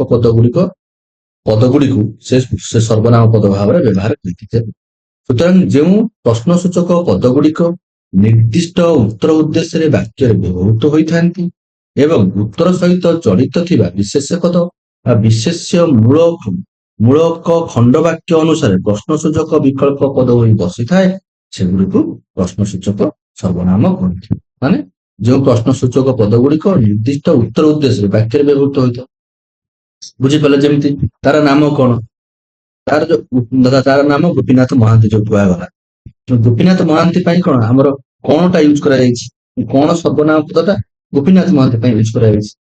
ପଦଗୁଡିକୁ ସେ ସର୍ବନାମ ପଦ ଭାବରେ ବ୍ୟବହାର କରିଥାଏ। ସୁତରାଂ ଯେଉଁ ପ୍ରଶ୍ନ ସୂଚକ ପଦଗୁଡିକ ନିର୍ଦ୍ଦିଷ୍ଟ ଉତ୍ତର ଉଦ୍ଦେଶ୍ୟରେ ବାକ୍ୟରେ ବ୍ୟବହୃତ ହୋଇଥାନ୍ତି ଏବଂ ଉତ୍ତର ସହିତ ଜଡିତ ଥିବା ବିଶେଷ୍ୟ ପଦ ବା ବିଶେଷ୍ୟ ମୂଳକ ଖଣ୍ଡ ବାକ୍ୟ ଅନୁସାରେ ପ୍ରଶ୍ନ ସୂଚକ ବିକଳ୍ପ ପଦ ହୋଇ ବସିଥାଏ, ସେଗୁଡିକୁ ପ୍ରଶ୍ନ ସୂଚକ ସର୍ବନାମ କୁହନ୍ତି। ମାନେ ଯେଉଁ ପ୍ରଶ୍ନ ସୂଚକ ପଦଗୁଡିକ ନିର୍ଦ୍ଦିଷ୍ଟ ଉତ୍ତର ଉଦ୍ଦେଶ୍ୟରେ ବାକ୍ୟରେ ବ୍ୟବହୃତ ହୋଇଥାଏ। ବୁଝିପାରିଲେ? ଯେମିତି ତାର ନାମ କଣ, ତାର ନାମ ଗୋପୀନାଥ ମହାନ୍ତି ଯୋଉ କୁହାଗଲା। ଗୋପୀନାଥ ମହାନ୍ତି ପାଇଁ କଣ ଆମର କଣଟା ୟୁଜ କରାଯାଇଛି, କଣ ସର୍ବନାମ ପଦଟା ଗୋପୀନାଥ ମହାନ୍ତି ପାଇଁ ୟୁଜ କରାଯାଇଛି।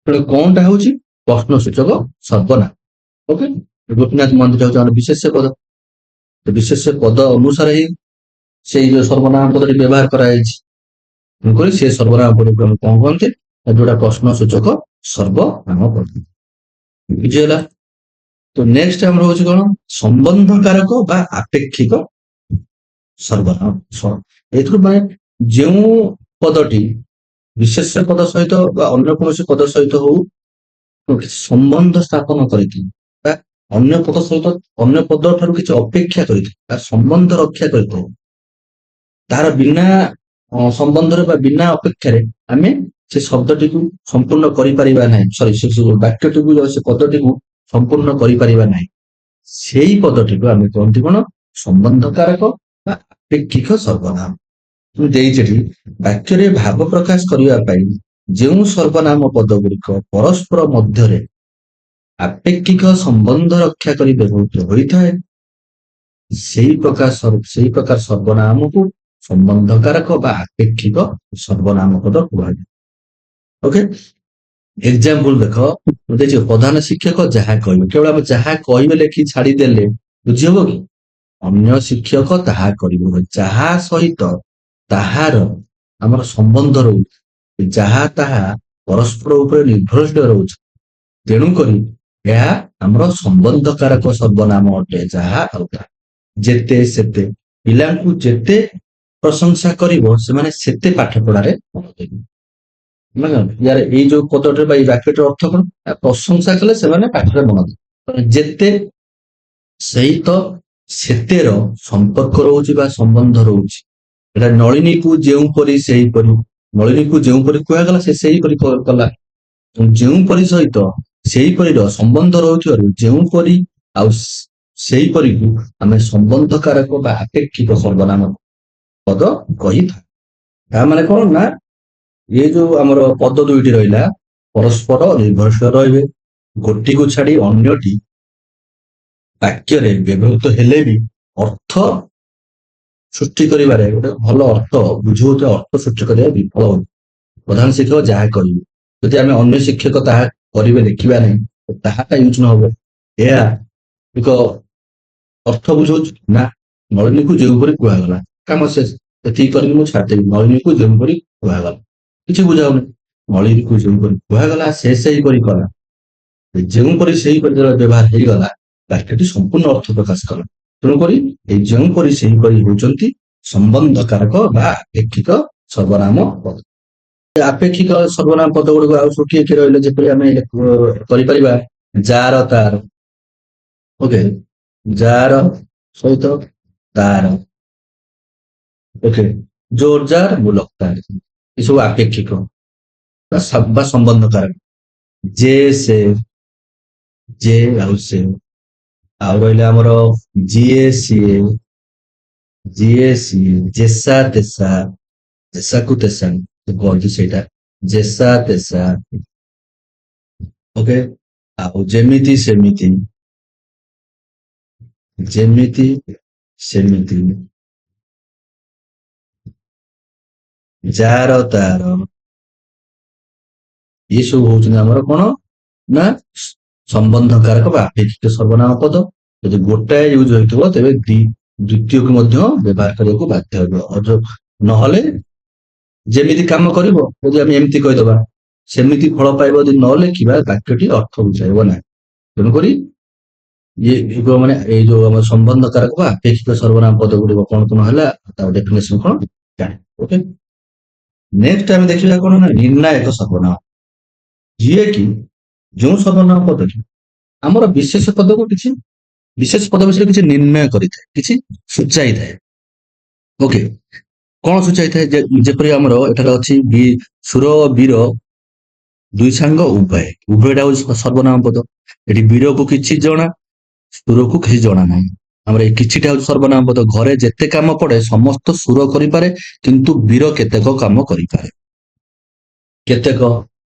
ତେଣୁ କଣଟା ହଉଛି ପ୍ରଶ୍ନ ସୂଚକ ସର୍ବନାମ। ଓକେ, ଗୋପୀନାଥ ମହାନ୍ତି ହଉଛି ଆମର ବିଶେଷ୍ୟ ପଦ। ବିଶେଷ୍ୟ ପଦ ଅନୁସାରେ ହିଁ ସେଇ ଯୋଉ ସର୍ବନାମ ପଦଟି ବ୍ୟବହାର କରାଯାଇଛି। ତେଣୁକରି ସେ ସର୍ବନାମ ପଦକୁ ଆମେ କଣ କହନ୍ତି, ଯୋଉଟା ପ୍ରଶ୍ନ ସୂଚକ ସର୍ବନାମ ପଦ। ବୁଝିହେଲା? ତ ନେକ୍ସଟ ଆମର ହଉଛି କଣ ସମ୍ବନ୍ଧ କାରକ ବା ଆପେକ୍ଷିକ ସର୍ବନାମ। ଏଥିରୁ ମାନେ ଯେଉଁ ପଦଟି ବିଶେଷ୍ୟ ପଦ ସହିତ ବା ଅନ୍ୟ କୌଣସି ପଦ ସହିତ ହଉ ସମ୍ବନ୍ଧ ସ୍ଥାପନ କରିକି ବା ଅନ୍ୟ ପଦ ସହିତ, ଅନ୍ୟ ପଦ ଠାରୁ କିଛି ଅପେକ୍ଷା କରିଥାଏ ବା ସମ୍ବନ୍ଧ ରକ୍ଷା କରିଥାଏ, ତାହାର ବିନା ସମ୍ବନ୍ଧରେ ବା ବିନା ଅପେକ୍ଷାରେ ଆମେ ସେ ଶବ୍ଦଟିକୁ ସମ୍ପୂର୍ଣ୍ଣ କରିପାରିବା ନାହିଁ, ସରି ସେ ବାକ୍ୟଟିକୁ ସେ ପଦଟିକୁ ସମ୍ପୂର୍ଣ୍ଣ କରିପାରିବା ନାହିଁ, ସେଇ ପଦଟିକୁ ଆମେ କହନ୍ତି କଣ ସମ୍ବନ୍ଧ କାରକ ବା ଆପେକ୍ଷିକ ସର୍ବନାମ। ଦେଇଛି ବାକ୍ୟରେ ଭାବ ପ୍ରକାଶ କରିବା ପାଇଁ ଯେଉଁ ସର୍ବନାମ ପଦ ଗୁଡିକ ପରସ୍ପର ମଧ୍ୟରେ ଆପେକ୍ଷିକ ସମ୍ବନ୍ଧ ରକ୍ଷା କରି ବ୍ୟବହୃତ ହୋଇଥାଏ, ସେଇ ପ୍ରକାର ସର୍ବନାମକୁ ସମ୍ବନ୍ଧକାରକ ବା ଆପେକ୍ଷିକ ସର୍ବନାମ ପଦ କୁହାଯାଏ। ଓକେ, ଏକ୍ସାମ୍ପଲ ଦେଖ, ମୁଁ ଦେଇଛି ପ୍ରଧାନ ଶିକ୍ଷକ ଯାହା କହିବେ, କେବଳ ଆମେ ଯାହା କହିବେ ଲେଖି ଛାଡିଦେଲେ ବୁଝିହବ କି? ଅନ୍ୟ ଶିକ୍ଷକ ତାହା କରିବ, ଯାହା ସହିତ ତାହାର ଆମର ସମ୍ବନ୍ଧ ରହୁଛି, ଯାହା ତାହା ପରସ୍ପର ଉପରେ ନିର୍ଭରଶୀଳ ରହୁଛି, ତେଣୁକରି ଏହା ଆମର ସମ୍ବନ୍ଧକାରକ ସର୍ବନାମ ଅଟେ। ଯାହା ଆଉ ତାହା, ଯେତେ ସେତେ, ପିଲାଙ୍କୁ ଯେତେ ପ୍ରଶଂସା କରିବ ସେମାନେ ସେତେ ପାଠ ପଢାରେ ମନ ଦେବେ। ୟାର ଏଇ ଯୋଉ ପଦଟିର ବା ଏଇ ବାକ୍ୟଟିର ଅର୍ଥ କଣ? ପ୍ରଶଂସା କଲେ ସେମାନେ ପାଠରେ ମନ ଦେବେ। ଯେତେ ସହିତ ସେତେର ସମ୍ପର୍କ ରହୁଛି ବା ସମ୍ବନ୍ଧ ରହୁଛି। ଏଟା ନଳିନୀକୁ ଯେଉଁପରି ସେହିପରି, ନଳିନୀକୁ ଯେଉଁପରି କୁହାଗଲା ସେ ସେହିପରି କଲା। ଯେଉଁପରି ସହିତ ସେହିପରିର ସମ୍ବନ୍ଧ ରହୁଥିବାରୁ ଯେଉଁପରି ଆଉ ସେହିପରିକୁ ଆମେ ସମ୍ବନ୍ଧକାରକ ବା ଆପେକ୍ଷିକ ସର୍ବନାମ ପଦ କହିଥାଉ। ତା ମାନେ କଣ ନା, ଏ ଯୋଉ ଆମର ପଦ ଦୁଇଟି ରହିଲା ପରସ୍ପର ନିର୍ଭରଶୀଳ ରହିବେ, ଗୋଟିକୁ ଛାଡି ଅନ୍ୟଟି ବାକ୍ୟରେ ବ୍ୟବହୃତ ହେଲେ ବି ଅର୍ଥ ସୃଷ୍ଟି କରିବାରେ ଗୋଟେ ଭଲ ଅର୍ଥ ବୁଝଉଥିବା ଅର୍ଥ ସୃଷ୍ଟି କରିବା ବିଫଳ ହଉଛି। ପ୍ରଧାନ ଶିକ୍ଷକ ଯାହା କରିବେ, ଯଦି ଆମେ ଅନ୍ୟ ଶିକ୍ଷକ ତାହା କରିବେ ଦେଖିବା ନାହିଁ, ତାହାଟା ୟୁଜ ନ ହବ। ଏହା ଏକ ଅର୍ଥ ବୁଝଉଛି ନା, ନଳିନୀକୁ ଯେଉଁପରି କୁହାଗଲା, କାମ ଶେଷ, ଏତିକି କରିକି ମୁଁ ଛାଡ଼ିଦେବି। ନଳିନୀକୁ ଯେଉଁପରି କୁହାଗଲା, କିଛି ବୁଝାଉନି। ନଳିନୀକୁ ଯେଉଁପରି କୁହାଗଲା ସେ ସେହିପରି କଲା, ଯେଉଁପରି ସେହିପରି ବ୍ୟବହାର ହେଇଗଲା, ବାକ୍ୟଟି ସମ୍ପୂର୍ଣ୍ଣ ଅର୍ଥ ପ୍ରକାଶ କଲା। ତେଣୁକରି ଏଇ ଯେଉଁପରି ସେହିପରି ହେଉଛନ୍ତି ସମ୍ବନ୍ଧକାରକ ବା ଆପେକ୍ଷିକ ସର୍ବନାମ ପଦ। ଆପେକ୍ଷିକ ସର୍ବନାମ ପଦ ଗୁଡିକ ଆଉ ସବୁ କିଏ କିଏ ରହିଲେ, ଯେପରି ଆମେ କରିପାରିବା ଯାର ତାର। ଓକେ, ଯାର ସହିତ ତାର। ଓକେ, ଜୋର ଜାର ମୁଲକ ତାର, ଏସବୁ ଆପେକ୍ଷିକ ବା ସମ୍ବନ୍ଧକାରକ। ଯେ ସେ, ଯେ ଆଉ ସେ। ଆଉ ରହିଲା ଆମର ଯିଏ ସିଏ, ଯିଏ ସିଏ, ଯେସା ତେସା, ଯେସାକୁ ତେସା କୁହନ୍ତି ସେଇଟା, ଯେସା ତେସା। ଓକେ, ଆଉ ଯେମିତି ସେମିତି, ଯେମିତି ସେମିତି, ଯାର ତାର। ଇଏ ସବୁ ହଉଛନ୍ତି ଆମର କଣ ନା ସମ୍ବନ୍ଧକାରକ ବା ଆପେକ୍ଷିକ ସର୍ବନାମ ପଦ। ଯଦି ଗୋଟାଏ ୟୁଜ ହୋଇଥିବ ତେବେ ଦ୍ୱିତୀୟକୁ ମଧ୍ୟ ବ୍ୟବହାର କରିବାକୁ ବାଧ୍ୟ ହେବ। ନହେଲେ ଯେମିତି କାମ କରିବ, ଯଦି ଆମେ ଏମିତି କହିଦବା ସେମିତି ଫଳ ପାଇବ ଯଦି ନ ଲେଖିବା, ବାକ୍ୟଟି ଅର୍ଥ ବୁଝାଇବ ନାହିଁ। ତେଣୁକରି ଇଏ ମାନେ ଏଇ ଯୋଉ ଆମର ସମ୍ବନ୍ଧକାରକ ବା ଆପେକ୍ଷିକ ସର୍ବନାମ ପଦ ଗୁଡିକ କଣ କଣ ହେଲା, ତାର ଡେଫିନେସନ କଣ ଜାଣି। ଓକେ, ନେକ୍ସଟ ଆମେ ଦେଖିବା କଣ ନା ନିର୍ଣ୍ଣାୟକ ସର୍ବନାମ, ଯିଏକି ଯେଉଁ ସର୍ବନାମ ପଦଟି ଆମର ବିଶେଷ ପଦକୁ କିଛି ବିଶେଷ ପଦ ବିଷୟରେ କିଛି ନିର୍ଣ୍ଣୟ କରିଥାଏ, କିଛି ସୂଚାଇଥାଏ। ଓକେ, କଣ ସୂଚାଇଥାଏ? ଯେପରି ଆମର ଏଠାରେ ଅଛି ସୁର ବୀର ଦୁଇ ସାଙ୍ଗ ଉଭୟ, ଉଭୟଟା ହଉଛି ସର୍ବନାମ ପଦ। ଏଠି ବୀରକୁ କିଛି ଜଣା, ସୁରକୁ କିଛି ଜଣା ନାହିଁ। ଆମର ଏଇ କିଛିଟା ହଉଛି ସର୍ବନାମ ପଦ। ଘରେ ଯେତେ କାମ ପଡେ ସମସ୍ତ ସୁର କରିପାରେ, କିନ୍ତୁ ବୀର କେତେକ କାମ କରିପାରେ। କେତେକ,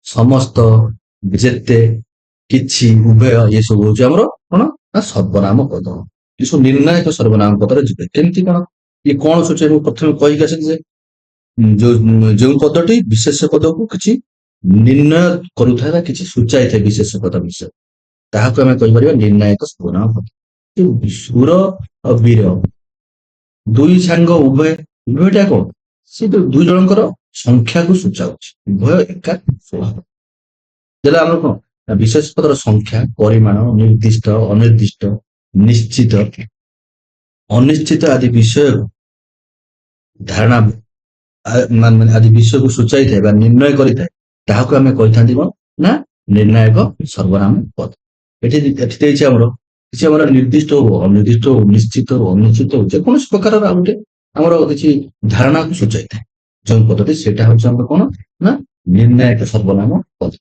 ସମସ୍ତ, ଯେତେ, କିଛି, ଉଭୟ, ଏସବୁ ହଉଛି ଆମର କଣ ନା ସର୍ବନାମ ପଦ। ଏସବୁ ନିର୍ଣ୍ଣାୟକ ସର୍ବନାମ ପଦରେ ଯିବେ। କେମିତି କଣ, ଇଏ କଣ ସୂଚାଏ? ମୁଁ ପ୍ରଥମେ କହିକି ଆସିଲି ଯେ ଯେଉଁ ପଦଟି ବିଶେଷ ପଦକୁ କିଛି ନିର୍ଣ୍ଣୟ କରୁଥାଏ ବା କିଛି ସୂଚାଇଥାଏ ବିଶେଷ ପଦ ବିଷୟ, ତାହାକୁ ଆମେ କହିପାରିବା ନିର୍ଣ୍ଣାୟକ ସର୍ବନାମ ପଦ। ସୁର ଆଉ ବୀର ଦୁଇ ସାଙ୍ଗ ଉଭୟ, ଉଭୟଟା କଣ? ସେ ଦୁଇ ଜଣଙ୍କର ସଂଖ୍ୟାକୁ ସୂଚାଉଛି, ଉଭୟ ଏକା ସ୍ୱଭାବ। ଯେହେତୁ ଆମର କଣ ନା ବିଶେଷ ପଦର ସଂଖ୍ୟା, ପରିମାଣ, ନିର୍ଦ୍ଦିଷ୍ଟ, ଅନିର୍ଦ୍ଦିଷ୍ଟ, ନିଶ୍ଚିତ, ଅନିଶ୍ଚିତ ଆଦି ବିଷୟକୁ ଧାରଣା ଆଦି ବିଷୟକୁ ସୂଚାଇଥାଏ ବା ନିର୍ଣ୍ଣୟ କରିଥାଏ, ତାହାକୁ ଆମେ କହିଥାନ୍ତି କଣ ନା ନିର୍ଣ୍ଣାୟକ ସର୍ବନାମ ପଦ। ଏଠି ଦେଇଛି ଆମର କିଛି ଆମର ନିର୍ଦ୍ଦିଷ୍ଟ ହଉ, ଅନିର୍ଦ୍ଦିଷ୍ଟ ହଉ, ନିଶ୍ଚିତ ହଉ, ଅନିଶ୍ଚିତ ହଉ, ଯେକୌଣସି ପ୍ରକାରର ଆଉ ଗୋଟେ ଆମର କିଛି ଧାରଣାକୁ ସୂଚାଇଥାଏ ଯେଉଁ ପଦଟି, ସେଇଟା ହଉଛି ଆମର କଣ ନା ନିର୍ଣ୍ଣାୟକ ସର୍ବନାମ ପଦ।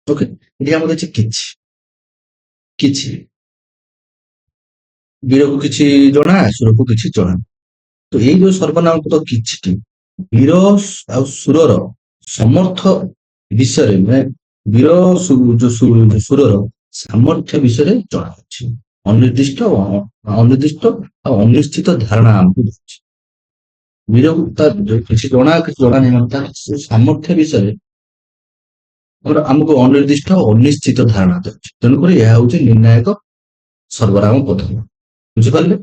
ଓକେ, ଏଠି ଆମର ଅଛି କିଛି, କିଛି, ବୀରକୁ କିଛି ଜଣା, ସୁରକୁ କିଛି ଜଣା। ତ ଏଇ ଯୋଉ ସର୍ବନାମ ପଦ କିଛିଟି ବୀର ଆଉ ସୁରର ସମର୍ଥ ବିଷୟରେ, ମାନେ ବୀର ଯୋଉ ସୁରର ସାମର୍ଥ୍ୟ ବିଷୟରେ ଜଣାଉଛି। ଅନିର୍ଦ୍ଦିଷ୍ଟ ଆଉ ଅନିଶ୍ଚିତ ଧାରଣା ଆମକୁ ଦଉଛି। ବୀରକୁ ତାର କିଛି ଜଣା କିଛି ଜଣା ନାହିଁ, ମାନେ ତାର ସେ ସାମର୍ଥ୍ୟ ବିଷୟରେ ଆମକୁ ଅନିର୍ଦ୍ଦିଷ୍ଟ ଓ ଅନିଶ୍ଚିତ ଧାରଣା ଦଉଛି। ତେଣୁକରି ଏହା ହଉଛି ନିର୍ଣ୍ଣାୟକ ସର୍ବନାମ ପଦ। ବୁଝିପାରିଲେ?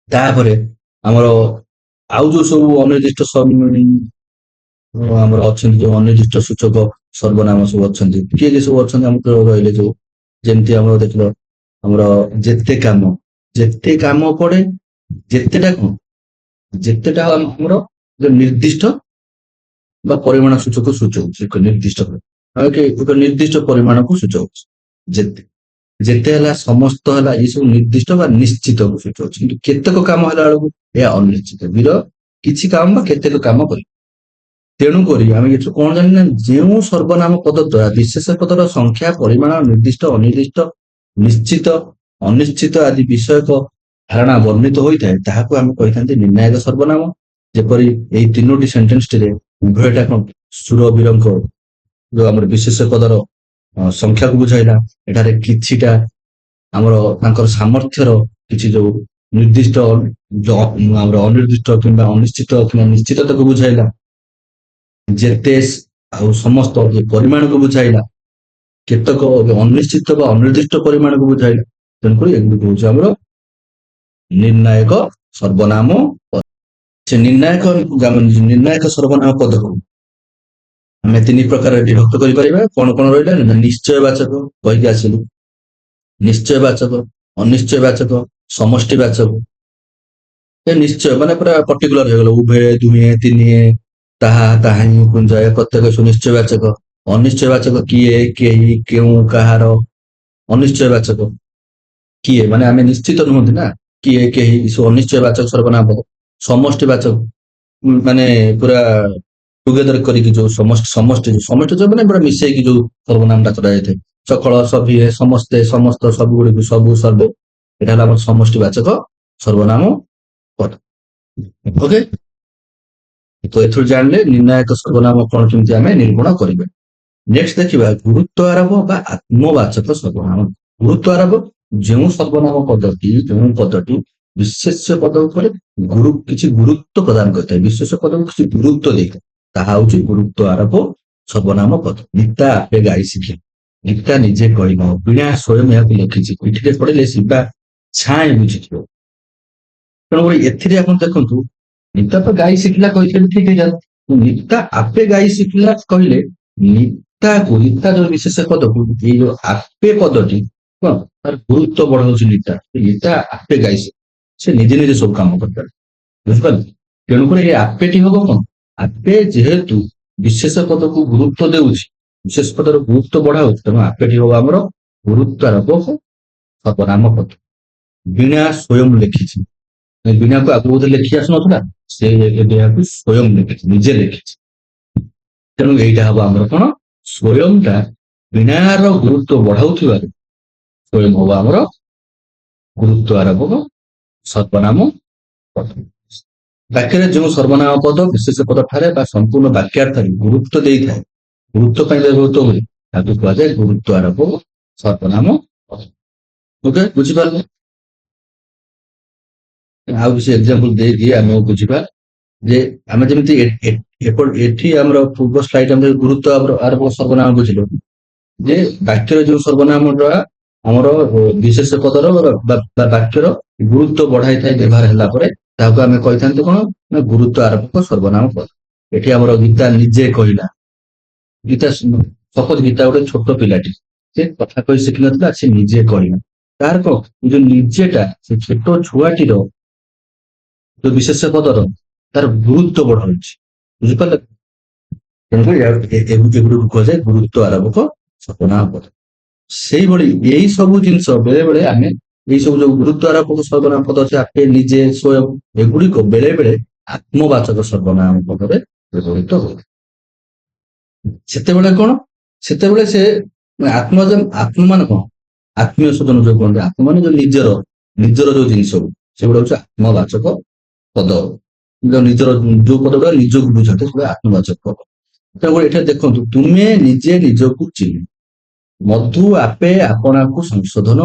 ତାପରେ ଆମର ଆଉ ଯୋଉ ସବୁ ଅନିର୍ଦ୍ଦିଷ୍ଟ ଆମର ଅଛନ୍ତି, ଯୋଉ ଅନିର୍ଦ୍ଦିଷ୍ଟ ସୂଚକ ସର୍ବନାମ ସବୁ ଅଛନ୍ତି, କିଏ କିଏ ସବୁ ଅଛନ୍ତି ଆମକୁ ରହିଲେ, ଯୋଉ ଯେମିତି ଆମର ଦେଖିଲ ଆମର ଯେତେ କାମ ପଡେ, ଯେତେଟା କଣ, ଯେତେଟା ଆମର ଯୋଉ ନିର୍ଦ୍ଦିଷ୍ଟ ବା ପରିମାଣ ସୂଚକ ସୂଚଉଛି, ଏକ ନିର୍ଦ୍ଦିଷ୍ଟ ଏକ ନିର୍ଦ୍ଦିଷ୍ଟ ପରିମାଣକୁ ସୂଚଉଛି। ଯେତେ ଯେତେ ହେଲା, ସମସ୍ତ ହେଲା, ଏ ସବୁ ନିର୍ଦ୍ଦିଷ୍ଟ ବା ନିଶ୍ଚିତକୁ ସୂଚଉଛି। କିନ୍ତୁ କେତେକ କାମ ହେଲା ବେଳକୁ ଏହା ଅନିଶ୍ଚିତ। ବୀର କିଛି କାମ ବା କେତେକ କାମ କରିବ। ତେଣୁକରି ଆମେ ଏଥିରୁ କଣ ଜାଣିଲେ, ଯେଉଁ ସର୍ବନାମ ପଦ ଦ୍ୱାରା ବିଶେଷ ପଦର ସଂଖ୍ୟା, ପରିମାଣ, ନିର୍ଦ୍ଦିଷ୍ଟ, ଅନିର୍ଦ୍ଦିଷ୍ଟ, ନିଶ୍ଚିତ, ଅନିଶ୍ଚିତ ଆଦି ବିଷୟକ ଧାରଣା ବର୍ଣ୍ଣିତ ହୋଇଥାଏ, ତାହାକୁ ଆମେ କହିଥାନ୍ତି ନିର୍ଣ୍ଣାୟକ ସର୍ବନାମ। ଯେପରି ଏଇ ତିନୋଟି ସେଣ୍ଟେନ୍ସଟିରେ ଉଭୟଟା କଣ ସୁର ବୀରଙ୍କ ଯୋଉ ଆମର ବିଶେଷ ପଦର ସଂଖ୍ୟାକୁ ବୁଝାଇଲା, ଏଠାରେ କିଛିଟା ଆମର ତାଙ୍କର ସାମର୍ଥ୍ୟର କିଛି ଯୋଉ ନିର୍ଦ୍ଦିଷ୍ଟ, ଆମର ଅନିର୍ଦ୍ଦିଷ୍ଟ କିମ୍ବା ଅନିଶ୍ଚିତ କିମ୍ବା ନିଶ୍ଚିତତାକୁ ବୁଝାଇଲା, ଯେତେ ଆଉ ସମସ୍ତ ଏ ପରିମାଣକୁ ବୁଝାଇଲା, କେତେକ ଅନିଶ୍ଚିତ ବା ଅନିର୍ଦ୍ଦିଷ୍ଟ ପରିମାଣକୁ ବୁଝାଇଲା। ତେଣୁକରି ଏଗୁଡ଼ିକ ହଉଛି ଆମର ନିର୍ଣ୍ଣାୟକ ସର୍ବନାମ ପଦ। ସେ ନିର୍ଣ୍ଣାୟକ ସର୍ବନାମ ପଦକୁ ଆମେ ତିନି ପ୍ରକାର ବିଭକ୍ତ କରିପାରିବା। କଣ କଣ ରହିଲା ନା, ନିଶ୍ଚୟବାଚକ କହିକି ଆସିଲୁ, ନିଶ୍ଚୟବାଚକ, ଅନିଶ୍ଚୟବାଚକ, ସମଷ୍ଟିବାଚକ। ଏ ନିଶ୍ଚୟ ମାନେ ପୁରା ପର୍ଟିକୁଲାର ହେଇଗଲା, ଉଭୟ, ଦୁହେଁ, ତିନିଏ, ତାହା, ତାହାହିଁ, ପୁଞ୍ଜାଏ, ପ୍ରତ୍ୟେକ ସୁନିଶ୍ଚୟବାଚକ। ଅନିଶ୍ଚୟବାଚକ କିଏ, କେହି, କେଉଁ, କାହାର। ଅନିଶ୍ଚୟବାଚକ କିଏ ମାନେ ଆମେ ନିଶ୍ଚିତ ନୁହନ୍ତି ନା, କିଏ, କେହି, ସବୁ ଅନିଶ୍ଚୟବାଚକ ସର୍ବନାମ ପଦ। ସମଷ୍ଟିବାଚକ ମାନେ ପୁରା ଟୁଗେଦର କରିକି ଯୋଉ ସମଷ୍ଟି ଯୋଉ ମାନେ ପୁରା ମିଶେଇକି ଯୋଉ ସର୍ବନାମଟା କରାଯାଇଥାଏ। ସକଳ, ସଭିଏ, ସମସ୍ତେ, ସମସ୍ତ, ସବୁଗୁଡ଼ିକୁ, ସବୁ, ସର୍ବେ, ଏଟା ହେଲା ଆମର ସମଷ୍ଟିବାଚକ ସର୍ବନାମ ପଦ। ଓକେ, ତ ଏଥିରୁ ଜାଣିଲେ ନିର୍ଣ୍ଣାୟକ ସର୍ବନାମ କଣ କେମିତି ଆମେ ନିରୂପଣ କରିବା। ନେକ୍ସଟ ଦେଖିବା ଗୁରୁତ୍ୱ ଆରୋପ ବା ଆତ୍ମବାଚକ ସର୍ବନାମ। ଗୁରୁତ୍ୱ ଆରୋପ, ଯେଉଁ ପଦଟି ବିଶେଷ ପଦ ଉପରେ କିଛି ଗୁରୁତ୍ୱ ପ୍ରଦାନ କରିଥାଏ, ବିଶେଷ ପଦକୁ କିଛି ଗୁରୁତ୍ୱ ଦେଇଥାଏ, ତାହା ହଉଛି ଗୁରୁତ୍ୱ ଆରୋପ ସର୍ବନାମ ପଦ। ଗୀତା ଆପେ ଗାଇ ଶିଖେ, ଗୀତା ନିଜେ କହିବ, ବୀଣା ସ୍ୱୟଂ ଏହାକୁ ଲେଖିଛି, ପିଠିରେ ପଡ଼ିଲେ ଶିବା ଛାଏଁ ବୁଝିଯିବ। ତେଣୁକରି ଏଥିରେ ଆପଣ ଦେଖନ୍ତୁ, ଗୀତା ତ ଗାଇ ଶିଖିଲା କହିଥିଲେ ଠିକ ହେଇଯାଏ। ଗୀତା ଆପେ ଗାଇ ଶିଖିଲା କହିଲେ ଗୀତା ଯୋଉ ବିଶେଷ ପଦକୁ, ଏଇ ଯୋଉ ଆପେ ପଦଟି କଣ ତାର ଗୁରୁତ୍ୱ ବଢାଉଛି। ଗୀତା ଆପେ ଗାଇ ଶିଖେ, ସେ ନିଜେ ନିଜେ ସବୁ କାମ କରିପାରେ। ବୁଝିପାରିଲେ? ତେଣୁକରି ଏ ଆପେଟି ହବ କଣ, ଆପେ ଯେହେତୁ ବିଶେଷ ପଦକୁ ଗୁରୁତ୍ୱ ଦେଉଛି, ବିଶେଷ ପଦର ଗୁରୁତ୍ୱ ବଢାଉଛି, ତେଣୁ ଆପେଟି ହବ ଆମର ଗୁରୁତ୍ୱ ଆରୋପ ସର୍ବନାମ ପଦ। ବୀଣା ସ୍ୱୟଂ ଲେଖିଛି, ବୀଣାକୁ ଆଗରୁ ବୋଧେ ଲେଖି ଆସୁନଥିଲା, ସେ ଏବେ ଏହାକୁ ସ୍ୱୟଂ ଲେଖିଛି, ନିଜେ ଲେଖିଛି। ତେଣୁ ଏଇଟା ହବ ଆମର କଣ, ସ୍ୱୟଂଟା ବୀଣାର ଗୁରୁତ୍ୱ ବଢାଉଥିବାରୁ ସ୍ୱୟଂ ହବ ଆମର ଗୁରୁତ୍ୱ ଆରୋପକ ସର୍ବନାମ ପଦ। ବାକ୍ୟରେ ଯେଉଁ ସର୍ବନାମ ପଦ ବିଶେଷ ପଦ ଠାରେ ବା ସମ୍ପୂର୍ଣ୍ଣ ବାକ୍ୟାର୍ଥରେ ଗୁରୁତ୍ୱ ଦେଇଥାଏ, ଗୁରୁତ୍ୱ ପାଇଁ ବ୍ୟବହୃତ ହୁଏ, ତାକୁ କୁହାଯାଏ ଗୁରୁତ୍ୱ ଆରୋପକ ସର୍ବନାମ ପଦ। ଓକେ, ବୁଝିପାରିଲେ? ଆଉ କିଛି ଏକ୍ସାମ୍ପଲ ଦେଇକି ଆମେ ବୁଝିବା ଯେ ଆମେ ଯେମିତି ଏଠି ଆମର ପୂର୍ବ ସ୍ଲାଇଡ୍ ଆମେ ଗୁରୁତ୍ୱ ଆରୋପକ ସର୍ବନାମ ବୁଝିଲୁ, ଯେ ବାକ୍ୟରେ ଯୋଉ ସର୍ବନାମଟା ଆମର ବିଶେଷ ପଦର ବା ବାକ୍ୟର ଗୁରୁତ୍ୱ ବଢାଇଥାଏ ବ୍ୟବହାର ହେଲା ପରେ, ତାହାକୁ ଆମେ କହିଥାନ୍ତି କଣ ନା ଗୁରୁତ୍ୱ ଆରୋପକ ସର୍ବନାମ ପଦ। ଏଠି ଆମର ଗୀତା ନିଜେ କହିଲା, ସପୋଜ ଗୀତା ଗୋଟେ ଛୋଟ ପିଲାଟି, ସେ କଥା କହି ଶିଖିନଥିଲା, ସେ ନିଜେ କହିଲା। ତାର କଣ, ଯୋଉ ନିଜେଟା ସେ ଛୋଟ ଛୁଆଟିର ଯୋଉ ବିଶେଷ ପଦର ତାର ଗୁରୁତ୍ୱ ବଢାଉଛି। ବୁଝିପାରିଲେ? ତେଣୁକରି ଏଗୁଡ଼ିକୁ କୁହାଯାଏ ଗୁରୁତ୍ୱ ଆରୋପକ ସର୍ବନାମ ପଦ। ସେଇଭଳି ଏଇ ସବୁ ଜିନିଷ ବେଳେ ବେଳେ ଆମେ ଏଇ ସବୁ ଯୋଉ ଗୁରୁତ୍ୱ ଆରୋପକ ସର୍ବନାମ ପଦ ଅଛି, ଆପେ, ନିଜେ, ସ୍ୱୟଂ, ଏଗୁଡିକ ବେଳେ ବେଳେ ଆତ୍ମବାଚକ ସର୍ବନାମ ପଦରେ ବ୍ୟବହୃତ ହୁଏ। ସେତେବେଳେ କଣ, ସେତେବେଳେ ସେ ଆତ୍ମ ମାନେ କଣ, ଆତ୍ମୀୟ ସ୍ୱଜନ ଯୋଉ କୁହନ୍ତି, ଆତ୍ମ ମାନେ ଯୋଉ ନିଜର ଯୋଉ ଜିନିଷ ସେଗୁଡା ହଉଛି ଆତ୍ମବାଚକ ପଦ। ନିଜର ଯୋଉ ପଦ ଗୁଡା ନିଜକୁ ବୁଝାते ସେଗୁଡା ଆତ୍ମବାଚକ ପଦ। ତେଣୁକରି ଏଠାରେ ଦେଖନ୍ତୁ, ତୁମେ ନିଜେ ନିଜକୁ ଚିହ୍ନ, ମଧୁ ଆପେ ଆପଣାକୁ ସଂଶୋଧନ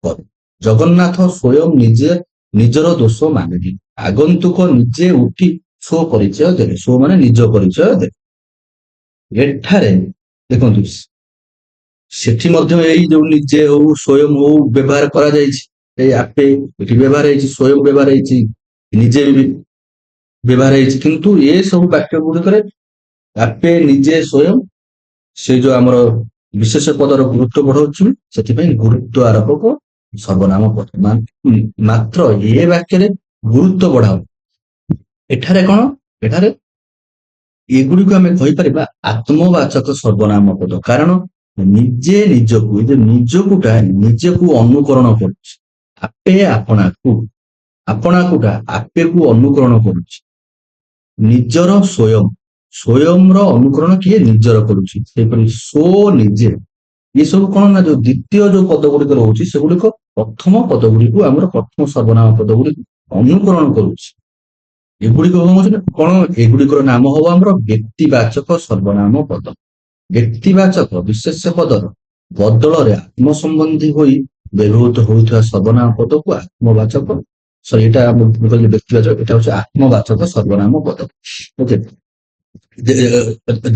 କରେ। ଜଗନ୍ନାଥ ସ୍ୱୟଂ ନିଜେ ନିଜର ଦୋଷ ମାନିଲେ। ଆଗନ୍ତୁକ ନିଜେ ଉଠି ସ୍ୱ ପରିଚୟ ଦେଲେ। ସ୍ୱ ମାନେ ନିଜ ପରିଚୟ ଦେଲେ। ଏଠାରେ ଦେଖନ୍ତୁ, ସେଠି ମଧ୍ୟ ଏଇ ଯୋଉ ନିଜେ ହଉ ସ୍ୱୟଂ ହଉ ବ୍ୟବହାର କରାଯାଇଛି। ଏଇ ଆପେ ଏଠି ବ୍ୟବହାର ହେଇଛି, ସ୍ୱୟଂ ବ୍ୟବହାର ହେଇଛି, ନିଜେ ବି ବ୍ୟବହାର ହେଇଛି। କିନ୍ତୁ ଏ ସବୁ ବାକ୍ୟ ଗୁଡିକରେ ଆପେ, ନିଜେ, ସ୍ୱୟଂ ସେ ଯୋଉ ଆମର ବିଶେଷ ପଦର ଗୁରୁତ୍ୱ ବଢାଉଛି, ସେଥିପାଇଁ ଗୁରୁତ୍ୱ ଆରୋପକ ସର୍ବନାମ ପଦ। ମାତ୍ର ଏ ବାକ୍ୟରେ ଗୁରୁତ୍ୱ ବଢାଉ। ଏଠାରେ କଣ? ଏଠାରେ ଏଗୁଡିକୁ ଆମେ କହିପାରିବା ଆତ୍ମବାଚକ ସର୍ବନାମ ପଦ। କାରଣ ନିଜେ ନିଜକୁ, ଏ ଯୋଉ ନିଜକୁଟା ନିଜକୁ ଅନୁକରଣ କରୁଛି। ଆପେ ଆପଣାକୁ, ଆପଣାକୁଟା ଆପେକୁ ଅନୁକରଣ କରୁଛି। ନିଜର ସ୍ୱୟଂ, ସ୍ୱୟଂର ଅନୁକରଣ କିଏ? ନିଜର କରୁଛି। ସେହିପରି ସୋ ନିଜେ, ଏସବୁ କଣ ନା ଯୋଉ ଦ୍ୱିତୀୟ ଯୋଉ ପଦ ଗୁଡିକ ରହୁଛି, ସେଗୁଡିକ ପ୍ରଥମ ପଦ ଗୁଡିକୁ, ଆମର ପ୍ରଥମ ସର୍ବନାମ ପଦ ଗୁଡିକୁ ଅନୁକରଣ କରୁଛି। ଏଗୁଡିକ କଣ ହଉଛି ନା, କଣ ଏଗୁଡିକର ନାମ ହବ ଆମର ବ୍ୟକ୍ତିବାଚକ ସର୍ବନାମ ପଦ। ବ୍ୟକ୍ତିବାଚକ ବିଶେଷ ପଦର ବଦଳରେ ଆତ୍ମ ସମ୍ବନ୍ଧୀ ହୋଇ ବ୍ୟବହୃତ ହେଉଥିବା ସର୍ବନାମ ପଦକୁ ଆତ୍ମବାଚକ, ଏଇଟା ମୁଁ କହିଲି ବ୍ୟକ୍ତିବାଚକ, ଏଟା ହଉଛି ଆତ୍ମବାଚକ ସର୍ବନାମ ପଦ। ଓକେ,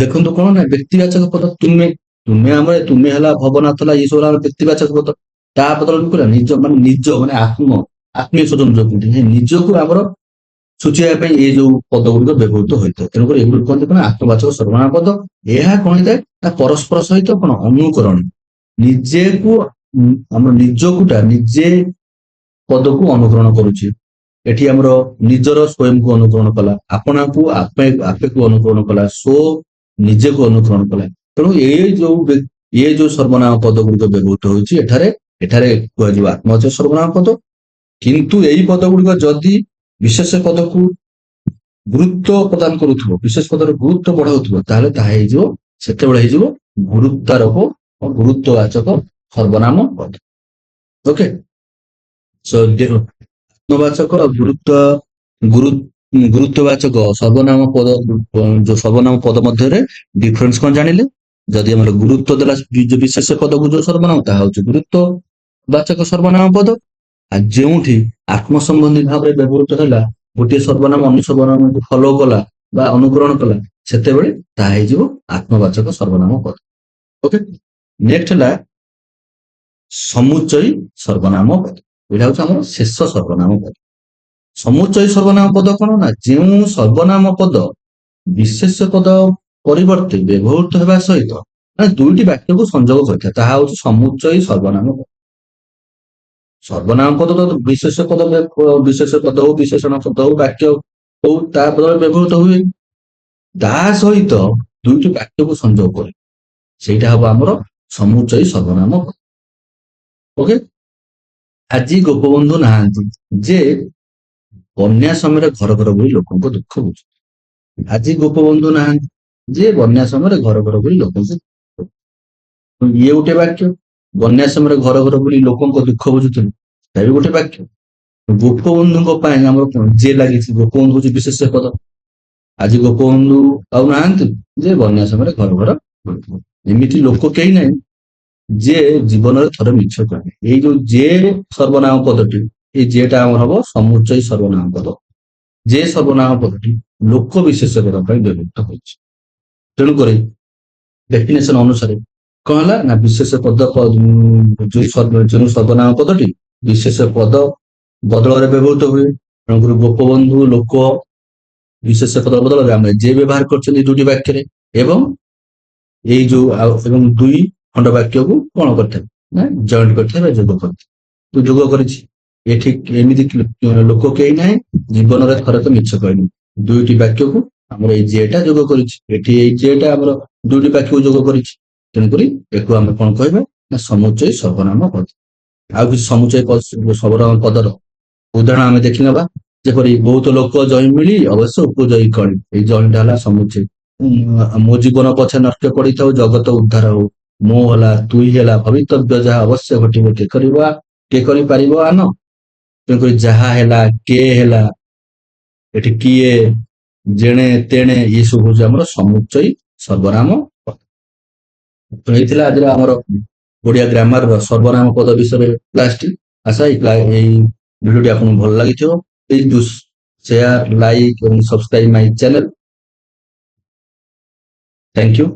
ଦେଖନ୍ତୁ କଣ ନା ବ୍ୟକ୍ତିବାଚକ ପଦ, ତୁମେ, ତୁମେ ଆମର ତୁମେ ହେଲା, ଭବନାଥ ହେଲା, ଏଇ ସବୁ ହେଲା ବ୍ୟକ୍ତିବାଚକ ପଦ। ତା ବଦଳରେ କଣ ନିଜ, ମାନେ ନିଜ ମାନେ ଆତ୍ମ, ଆତ୍ମୀୟ ସ୍ୱଜନ ଯୋଉ କୁହନ୍ତି, ନିଜକୁ ଆମର ସୂଚାଇବା ପାଇଁ ଏଇ ଯୋଉ ପଦ ଗୁଡିକ ବ୍ୟବହୃତ ହୋଇଥାଏ। ତେଣୁକରି ଏଗୁଡିକ କହନ୍ତି କଣ? ଆତ୍ମବାଚକ ସର୍ବନାମ ପଦ। ଏହା କଣ ହେଇଥାଏ ନା ପରସ୍ପର ସହିତ କଣ ଅନୁକରଣ, ନିଜେକୁ, ଆମର ନିଜକୁଟା ନିଜେ ପଦକୁ ଅନୁକରଣ କରୁଛି। ଏଠି ଆମର ନିଜର ସ୍ୱୟଂକୁ ଅନୁକରଣ କଲା, ଆପଣାକୁ ଆପେ ଆପେକୁ ଅନୁକରଣ କଲା, ସ୍ୱ ନିଜକୁ ଅନୁକରଣ କଲା। ତେଣୁ ଏ ଯୋଉ ସର୍ବନାମ ପଦ ଗୁଡିକ ବ୍ୟବହୃତ ହେଉଛି ଏଠାରେ, ଏଠାରେ କୁହାଯିବ ଆତ୍ମବାଚକ ସର୍ବନାମ ପଦ। କିନ୍ତୁ ଏଇ ପଦ ଗୁଡିକ ଯଦି ବିଶେଷ ପଦକୁ ଗୁରୁତ୍ୱ ପ୍ରଦାନ କରୁଥିବ, ବିଶେଷ ପଦର ଗୁରୁତ୍ୱ ବଢାଉଥିବ, ତାହେଲେ ତାହା ହେଇଯିବ, ସେତେବେଳେ ହେଇଯିବ ଗୁରୁତ୍ୱାରୋପ ଓ ଗୁରୁତ୍ୱବାଚକ ସର୍ବନାମ ପଦ। ଓକେ, ଆତ୍ମବାଚକ ଆଉ ଗୁରୁତ୍ୱବାଚକ ସର୍ବନାମ ପଦ, ଯୋଉ ସର୍ବନାମ ପଦ ମଧ୍ୟରେ ଡିଫରେନ୍ସ କଣ ଜାଣିଲେ? ଯଦି ଆମର ଗୁରୁତ୍ୱ ଦେଲା ଯୋଉ ବିଶେଷ ପଦକୁ ଯୋଉ ସର୍ବନାମ, ତାହା ହଉଛି ଗୁରୁତ୍ୱବାଚକ ସର୍ବନାମ ପଦ। ଆଉ ଯେଉଁଠି ଆତ୍ମ ସମ୍ବନ୍ଧୀ ଭାବରେ ବ୍ୟବହୃତ ହେଲା ଗୋଟିଏ ସର୍ବନାମ ଅନ୍ୟ ସର୍ବନାମକୁ ଫଲୋ କଲା ବା ଅନୁକରଣ କଲା, ସେତେବେଳେ ତାହା ହେଇଯିବ ଆତ୍ମବାଚକ ସର୍ବନାମ ପଦ। ଓକେ, ନେକ୍ସଟ ହେଲା ସମୁଚୟୀ ସର୍ବନାମ ପଦ। ଏଇଟା ହଉଛି ଆମର ଶେଷ ସର୍ବନାମ ପଦ। ସମୁଚୟୀ ସର୍ବନାମ ପଦ କଣ ନା, ଯେଉଁ ସର୍ବନାମ ପଦ ବିଶେଷ ପଦ ପରିବର୍ତ୍ତେ ବ୍ୟବହୃତ ହେବା ସହିତ ମାନେ ଦୁଇଟି ବାକ୍ୟକୁ ସଂଯୋଗ କରିଥାଏ, ତାହା ହଉଛି ସମୁଚୟୀ ସର୍ବନାମ ପଦ। ସର୍ବନାମ ପଦ ତ ବିଶେଷ ପଦ, ବିଶେଷ ପଦ ହଉ, ବିଶେଷଣ ପଦ ହଉ, ବାକ୍ୟ ହଉ, ତା ପଦରେ ବ୍ୟବହୃତ ହୁଏ। ତା ସହିତ ଦୁଇଟି ବାକ୍ୟକୁ ସଂଯୋଗ କରେ, ସେଇଟା ହବ ଆମର ସମୁଚୟୀ ସର୍ବନାମ ପଦ। ଓକେ, ଆଜି ଗୋପବନ୍ଧୁ ନାହାନ୍ତି ଯେ ବନ୍ୟା ସମୟରେ ଘର ଘର ବୁଲି ଲୋକଙ୍କ ଦୁଃଖ ବୁଝୁ। ଆଜି ଗୋପବନ୍ଧୁ ନାହାନ୍ତି ଯେ ବନ୍ୟା ସମୟରେ ଘର ଘର ବୁଲି ଲୋକଙ୍କୁ, ଇଏ ଗୋଟେ ବାକ୍ୟ। ବନ୍ୟା ସମୟରେ ଘର ଘର ବୁଲି ଲୋକଙ୍କ ଦୁଃଖ ବୁଝୁଥିଲେ, ତା ବି ଗୋଟେ ବାକ୍ୟ। ଗୋପବନ୍ଧୁଙ୍କ ପାଇଁ ଆମର କଣ ଯେ ଲାଗିଛି, ଗୋପବନ୍ଧୁ ହଉଛି ବିଶେଷ ପଦ। ଆଜି ଗୋପବନ୍ଧୁ ଆଉ ନାହାନ୍ତି ଯେ ବନ୍ୟା ସମୟରେ ଘର ଘର ବୁଲୁଥିଲେ। ଏମିତି ଲୋକ କେହି ନାହିଁ ଯେ ଜୀବନରେ ଥରେ ମିଛ କହେ। ଏଇ ଯୋଉ ଯେ ସର୍ବନାମ ପଦଟି, ଏଇ ଯେଟା ଆମର ହବ ସମୁଚୟୀ ସର୍ବନାମ ପଦ। ଯେ ସର୍ବନାମ ପଦଟି ଲୋକ ବିଶେଷ ପଦ ପାଇଁ ବ୍ୟବହୃତ ହୋଇଛି। ତେଣୁକରି ଡେଫିନେସନ ଅନୁସାରେ କଣ ହେଲା ନା, ବିଶେଷ ପଦ ଯୋଉ ସର୍ବନାମ ପଦଟି ବିଶେଷ ପଦ ବଦଳରେ ବ୍ୟବହୃତ ହୁଏ। ତେଣୁକରି ଗୋପବନ୍ଧୁ ଲୋକ ବିଶେଷ ପଦ ବଦଳରେ ଆମେ ଯେ ବ୍ୟବହାର କରିଛନ୍ତି ଦୁଇଟି ବାକ୍ୟରେ, ଏବଂ ଏଇ ଯୋଉ ଏବଂ ଦୁଇ ଖଣ୍ଡ ବାକ୍ୟକୁ କଣ କରିଥାଏ ନା ଜଏଣ୍ଟ କରିଥାଏ ବା ଯୋଗ କରିଥାଏ। ତୁ ଯୋଗ କରିଛି। ଏଠି ଏମିତି ଲୋକ କେହି ନାହିଁ ଜୀବନରେ ଥରେ ତ ମିଛ କହିନି। ଦୁଇଟି ବାକ୍ୟକୁ ଆମର ଏଇ ଯେଟା ଯୋଗ କରିଛି, ଏଠି ଏଇ ଯେଟା ଆମର ଦୁଇଟି ବାକ୍ୟକୁ ଯୋଗ କରିଛି। ତେଣୁକରି ଏକୁ ଆମେ କଣ କହିବା ନା ସମୁଚୟୀ ସର୍ବନାମ ପଦ। ଆଉ କିଛି ସମୁଚୟୀ ସର୍ବନାମ ପଦର ଉଦାହରଣ ଆମେ ଦେଖି ନେବା। ଯେପରି ବହୁତ ଲୋକ ଜଇଁ ମିଳି ଅବଶ୍ୟ ଉପଜୟୀ କଳି, ଏଇ ଜଇଁଟା ହେଲା ସମୁଚୟୀ। ମୋ ଜୀବନ ପଛେ ନଷ୍ଟ ପଡିଥାଉ ଜଗତ ଉଦ୍ଧାର ହଉ, ମୋ ହେଲା ତୁଇ ହେଲା ଭବିତବ୍ୟ ଯାହା ଅବଶ୍ୟ ଘଟିବ, କେ କରିପାରିବ ଆନ। ତେଣୁକରି ଯାହା ହେଲା, କେ ହେଲା, ଏଠି କିଏ, ଜେଣେ ତେଣେ, ଇଏ ସବୁ ହଉଛି ଆମର ସମୁଚୟୀ ସର୍ବନାମ ପଦ। ହେଇଥିଲା ଆଜିର ଆମର ଓଡ଼ିଆ ଗ୍ରାମାରର ସର୍ବନାମ ପଦ ବିଷୟରେ କ୍ଲାସଟି। ଆଶା ଏଇ ଭିଡ଼ିଓଟି ଆପଣଙ୍କୁ ଭଲ ଲାଗିଥିବ। ପ୍ଲିଜ୍ ଡୁ ସେୟାର, ଲାଇକ୍ ଏବଂ subscribe my channel. Thank you.